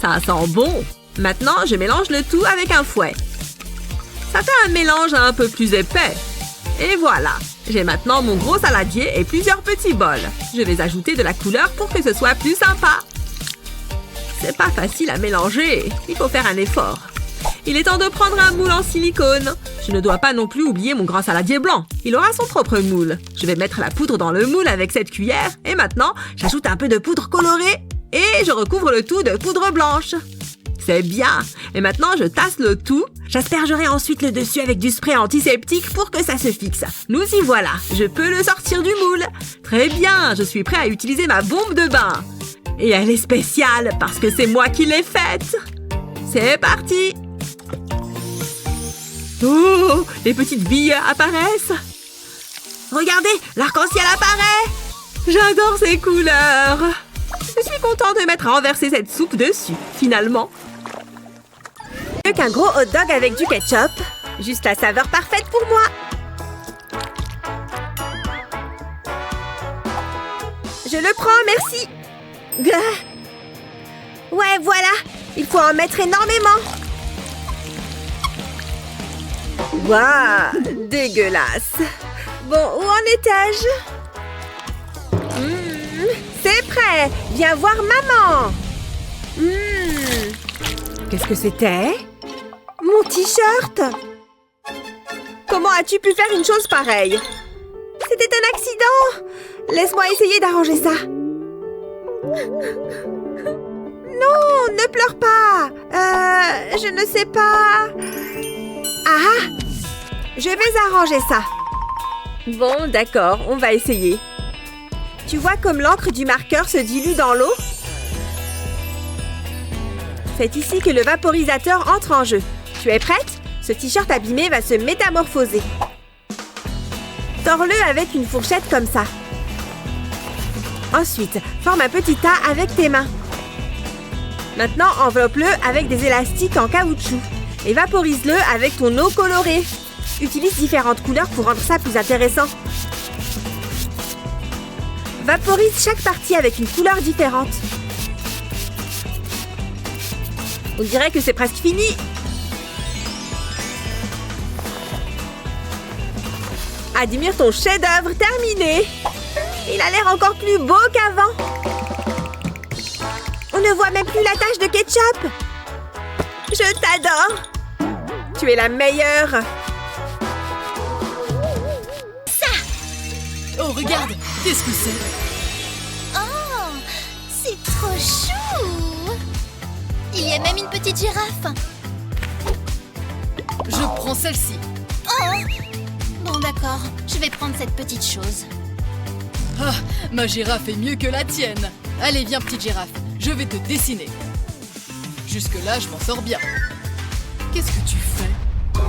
Ça sent bon. Maintenant, je mélange le tout avec un fouet. Ça fait un mélange un peu plus épais. Et voilà, j'ai maintenant mon gros saladier et plusieurs petits bols. Je vais ajouter de la couleur pour que ce soit plus sympa. C'est pas facile à mélanger, il faut faire un effort. Il est temps de prendre un moule en silicone. Je ne dois pas non plus oublier mon grand saladier blanc. Il aura son propre moule. Je vais mettre la poudre dans le moule avec cette cuillère. Et maintenant, j'ajoute un peu de poudre colorée. Et je recouvre le tout de poudre blanche. C'est bien. Et maintenant, je tasse le tout. J'aspergerai ensuite le dessus avec du spray antiseptique pour que ça se fixe. Nous y voilà. Je peux le sortir du moule. Très bien, je suis prêt à utiliser ma bombe de bain. Et elle est spéciale parce que c'est moi qui l'ai faite. C'est parti. Oh, les petites billes apparaissent. Regardez, l'arc-en-ciel apparaît. J'adore ces couleurs. Je suis contente de m'être renversé cette soupe dessus, finalement. Mieux qu'un gros hot dog avec du ketchup. Juste la saveur parfaite pour moi. Je le prends, merci. Ouais, voilà. Il faut en mettre énormément. Waouh, dégueulasse. Bon, où en étais-je? C'est prêt. Viens voir maman. Qu'est-ce que c'était? Mon t-shirt. Comment as-tu pu faire une chose pareille? C'était un accident. Laisse-moi essayer d'arranger ça. Non, ne pleure pas. Je ne sais pas. Ah! Je vais arranger ça. Bon, d'accord, on va essayer. Tu vois comme l'encre du marqueur se dilue dans l'eau? C'est ici que le vaporisateur entre en jeu. Tu es prête? Ce t-shirt abîmé va se métamorphoser. Tords-le avec une fourchette comme ça. Ensuite, forme un petit tas avec tes mains. Maintenant, enveloppe-le avec des élastiques en caoutchouc et vaporise-le avec ton eau colorée. Utilise différentes couleurs pour rendre ça plus intéressant. Vaporise chaque partie avec une couleur différente. On dirait que c'est presque fini. Admire ton chef-d'œuvre terminé. Il a l'air encore plus beau qu'avant. On ne voit même plus la tache de ketchup. Je t'adore. Tu es la meilleure. Oh, regarde! Qu'est-ce que c'est? Oh, c'est trop chou! Il y a même une petite girafe. Je prends celle-ci. Oh! Bon, d'accord. Je vais prendre cette petite chose. Ah, ma girafe est mieux que la tienne. Allez, viens, petite girafe. Je vais te dessiner. Jusque-là, je m'en sors bien. Qu'est-ce que tu fais?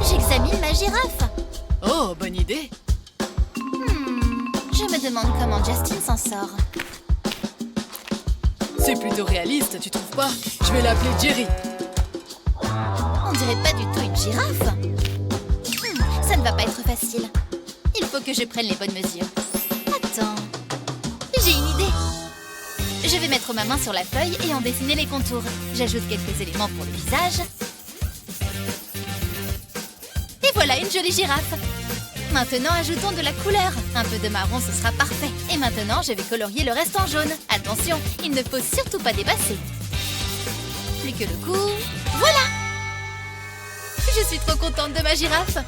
J'examine ma girafe. Oh, bonne idée. Je me demande comment Justin s'en sort. C'est plutôt réaliste, tu trouves pas? Je vais l'appeler Jerry. On dirait pas du tout une girafe. Ça ne va pas être facile. Il faut que je prenne les bonnes mesures. Attends. J'ai une idée. Je vais mettre ma main sur la feuille et en dessiner les contours. J'ajoute quelques éléments pour le visage. Et voilà une jolie girafe. Maintenant, ajoutons de la couleur. Un peu de marron, ce sera parfait. Et maintenant, je vais colorier le reste en jaune. Attention, il ne faut surtout pas dépasser. Plus que le cou. Voilà! Je suis trop contente de ma girafe.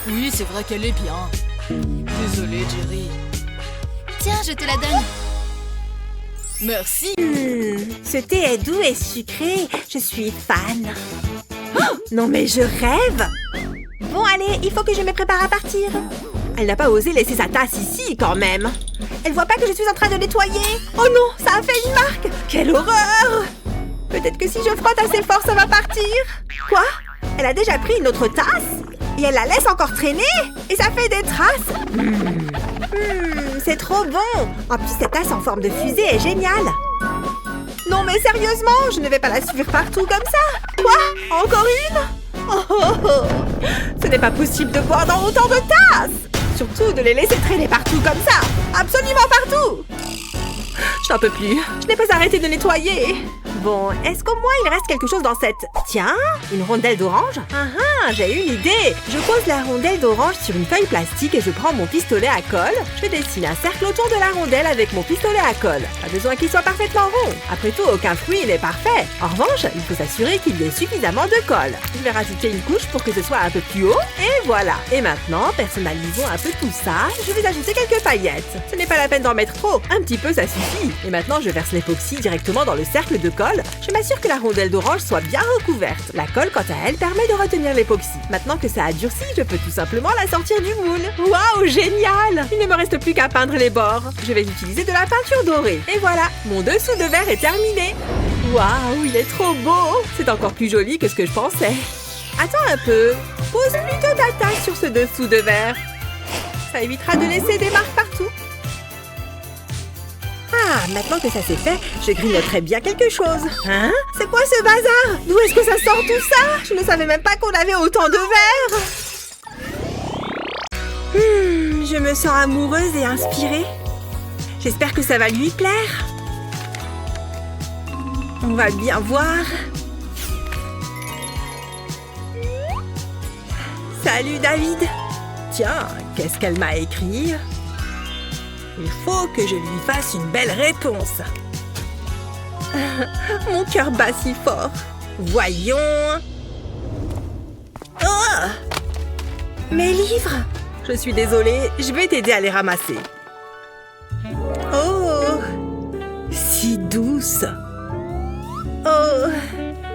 Oui, c'est vrai qu'elle est bien. Désolée, Jerry. Tiens, je te la donne. Merci. Ce thé est doux et sucré. Je suis fan. Oh, non mais je rêve. Bon allez, il faut que je me prépare à partir. Elle n'a pas osé laisser sa tasse ici quand même. Elle voit pas que je suis en train de nettoyer. Oh non, ça a fait une marque. Quelle horreur. Peut-être que si je frotte assez fort, ça va partir. Quoi? Elle a déjà pris une autre tasse? Et elle la laisse encore traîner? Et ça fait des traces? C'est trop bon. En plus, cette tasse en forme de fusée est géniale. Non mais sérieusement, je ne vais pas la suivre partout comme ça. Quoi? Encore une? Oh. Ce n'est pas possible de boire dans autant de tasses. Surtout de les laisser traîner partout comme ça. Absolument partout. Je n'en peux plus. Je n'ai pas arrêté de nettoyer. Bon, est-ce qu'au moins il reste quelque chose dans cette... Tiens, une rondelle d'orange? J'ai une idée. Je pose la rondelle d'orange sur une feuille plastique et je prends mon pistolet à colle. Je dessine un cercle autour de la rondelle avec mon pistolet à colle. Pas besoin qu'il soit parfaitement rond. Après tout, aucun fruit n'est parfait. En revanche, il faut s'assurer qu'il y ait suffisamment de colle. Je vais rajouter une couche pour que ce soit un peu plus haut. Et voilà. Et maintenant, personnalisons un peu tout ça. Je vais ajouter quelques paillettes. Ce n'est pas la peine d'en mettre trop. Un petit peu, ça suffit. Et maintenant, je verse l'époxy directement dans le cercle de colle. Je m'assure que la rondelle d'orange soit bien recouverte. La colle, quant à elle, permet de retenir l'époxy. Maintenant que ça a durci, je peux tout simplement la sortir du moule. Waouh, génial! Il ne me reste plus qu'à peindre les bords. Je vais utiliser de la peinture dorée. Et voilà, mon dessous de verre est terminé. Waouh, il est trop beau! C'est encore plus joli que ce que je pensais. Attends un peu. Pose plutôt ta tasse sur ce dessous de verre. Ça évitera de laisser des marques partout. Ah, maintenant que ça c'est fait, je grignoterai bien quelque chose. Hein? C'est quoi ce bazar? D'où est-ce que ça sort tout ça? Je ne savais même pas qu'on avait autant de verres. Je me sens amoureuse et inspirée. J'espère que ça va lui plaire. On va bien voir. Salut David. Tiens, qu'est-ce qu'elle m'a écrit? Il faut que je lui fasse une belle réponse. Mon cœur bat si fort. Voyons. Oh! Mes livres! Je suis désolée, je vais t'aider à les ramasser. Oh! Si douce. Oh!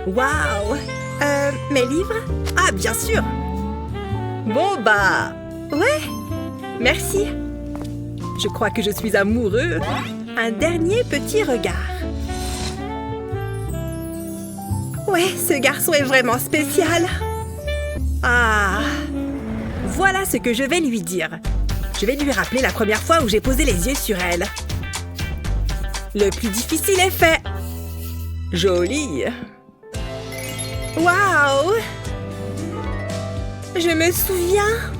Waouh! Mes livres? Ah, bien sûr! Bon, bah... Ouais! Merci! Je crois que je suis amoureux. Un dernier petit regard. Ouais, ce garçon est vraiment spécial. Ah, voilà ce que je vais lui dire. Je vais lui rappeler la première fois où j'ai posé les yeux sur elle. Le plus difficile est fait. Joli. Waouh! Je me souviens.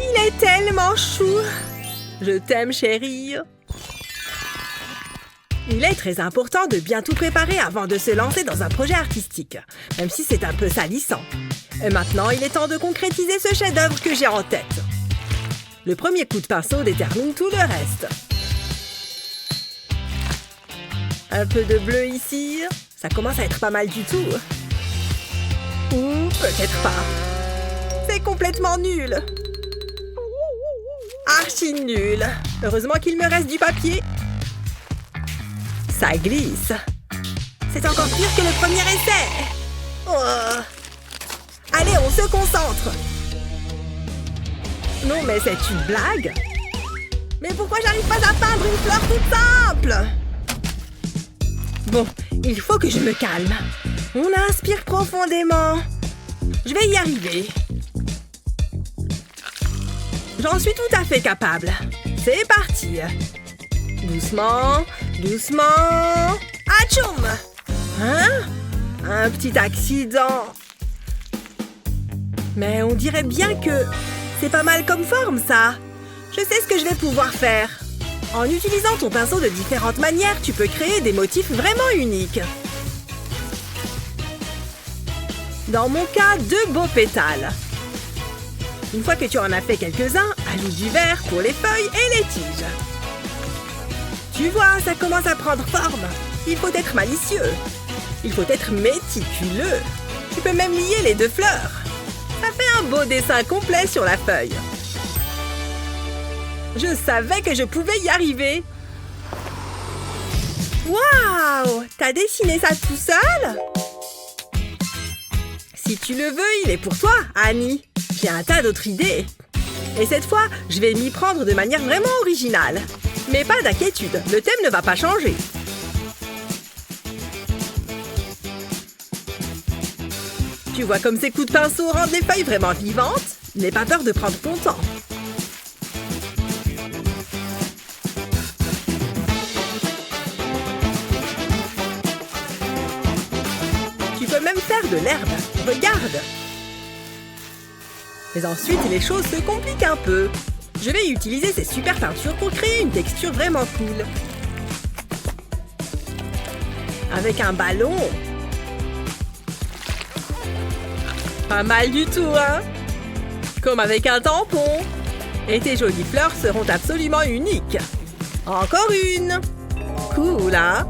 Il est tellement chou. Je t'aime, chérie. Il est très important de bien tout préparer avant de se lancer dans un projet artistique, même si c'est un peu salissant. Et maintenant, il est temps de concrétiser ce chef-d'œuvre que j'ai en tête. Le premier coup de pinceau détermine tout le reste. Un peu de bleu ici. Ça commence à être pas mal du tout. Ou peut-être pas. C'est complètement nul. Archi nul. Heureusement qu'il me reste du papier. Ça glisse. C'est encore pire que le premier essai. Oh. Allez, on se concentre. Non, mais c'est une blague. Mais pourquoi j'arrive pas à peindre une fleur toute simple? Bon, il faut que je me calme. On inspire profondément. Je vais y arriver. J'en suis tout à fait capable. C'est parti. Doucement, doucement. Atchoum! Hein? Un petit accident. Mais on dirait bien que c'est pas mal comme forme, ça. Je sais ce que je vais pouvoir faire. En utilisant ton pinceau de différentes manières, tu peux créer des motifs vraiment uniques. Dans mon cas, 2 beaux pétales. Une fois que tu en as fait quelques-uns, ajoute du vert pour les feuilles et les tiges. Tu vois, ça commence à prendre forme. Il faut être malicieux. Il faut être méticuleux. Tu peux même lier les 2 fleurs. Ça fait un beau dessin complet sur la feuille. Je savais que je pouvais y arriver. Waouh! T'as dessiné ça tout seul? Si tu le veux, il est pour toi, Annie. J'ai un tas d'autres idées. Et cette fois, je vais m'y prendre de manière vraiment originale. Mais pas d'inquiétude, le thème ne va pas changer. Tu vois comme ces coups de pinceau rendent les feuilles vraiment vivantes? N'aie pas peur de prendre ton temps. Tu peux même faire de l'herbe. Regarde! Mais ensuite, les choses se compliquent un peu. Je vais utiliser ces super peintures pour créer une texture vraiment cool. Avec un ballon. Pas mal du tout, hein? Comme avec un tampon. Et tes jolies fleurs seront absolument uniques. Encore une. Cool, hein?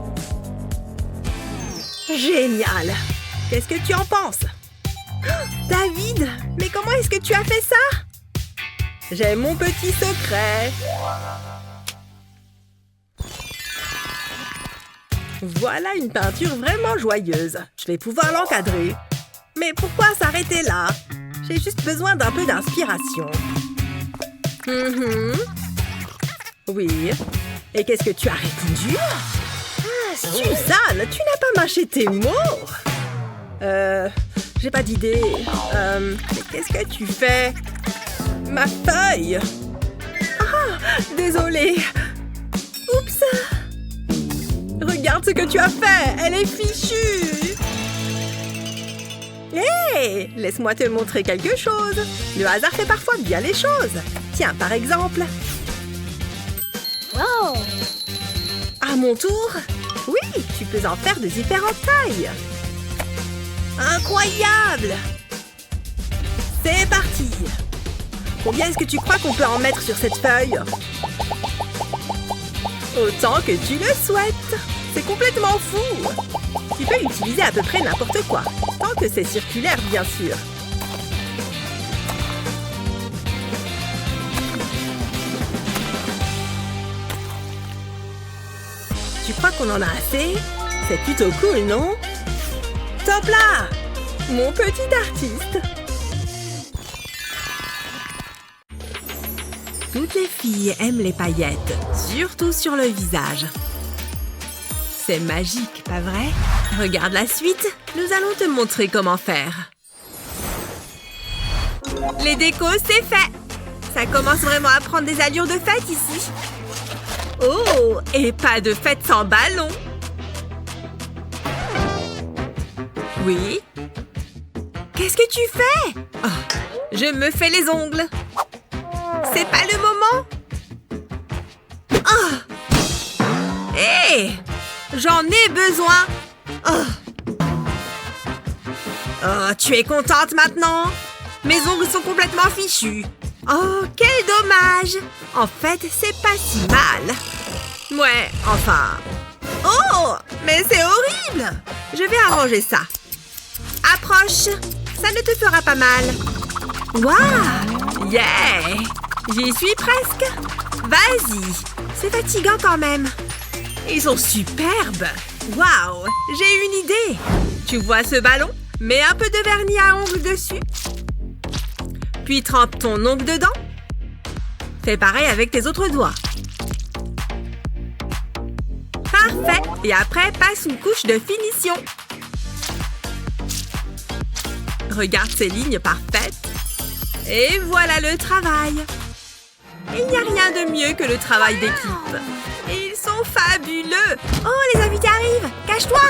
Génial! Qu'est-ce que tu en penses? David, mais comment est-ce que tu as fait ça? J'ai mon petit secret. Voilà une peinture vraiment joyeuse. Je vais pouvoir l'encadrer. Mais pourquoi s'arrêter là? J'ai juste besoin d'un peu d'inspiration. Oui. Et qu'est-ce que tu as répondu? Ah, Suzanne, tu n'as pas mâché tes mots? J'ai pas d'idée. Mais qu'est-ce que tu fais? Ma feuille! Ah, désolée. Oups! Regarde ce que tu as fait! Elle est fichue! Hé! Laisse-moi te montrer quelque chose. Le hasard fait parfois bien les choses. Tiens, par exemple. Wow! À mon tour? Oui, tu peux en faire de différentes tailles. Incroyable! C'est parti! Combien est-ce que tu crois qu'on peut en mettre sur cette feuille? Autant que tu le souhaites! C'est complètement fou! Tu peux utiliser à peu près n'importe quoi, tant que c'est circulaire, bien sûr. Tu crois qu'on en a assez? C'est plutôt cool, non? Top là! Mon petit artiste! Toutes les filles aiment les paillettes, surtout sur le visage. C'est magique, pas vrai? Regarde la suite, nous allons te montrer comment faire. Les décos, c'est fait! Ça commence vraiment à prendre des allures de fête ici. Oh! Et pas de fête sans ballon! Oui? Qu'est-ce que tu fais? Oh, je me fais les ongles. C'est pas le moment? Oh! Hé! J'en ai besoin! Oh! Oh, tu es contente maintenant? Mes ongles sont complètement fichus. Oh, quel dommage! En fait, c'est pas si mal. Ouais, enfin... Oh! Mais c'est horrible! Je vais arranger ça. Approche! Ça ne te fera pas mal. Waouh! Yeah! J'y suis presque. Vas-y. C'est fatigant quand même. Ils sont superbes. Waouh! J'ai une idée. Tu vois ce ballon? Mets un peu de vernis à ongles dessus. Puis trempe ton ongle dedans. Fais pareil avec tes autres doigts. Parfait. Et après, passe une couche de finition. Regarde ces lignes parfaites. Et voilà le travail. Il n'y a rien de mieux que le travail d'équipe. Ils sont fabuleux. Oh, les invités arrivent. Cache-toi.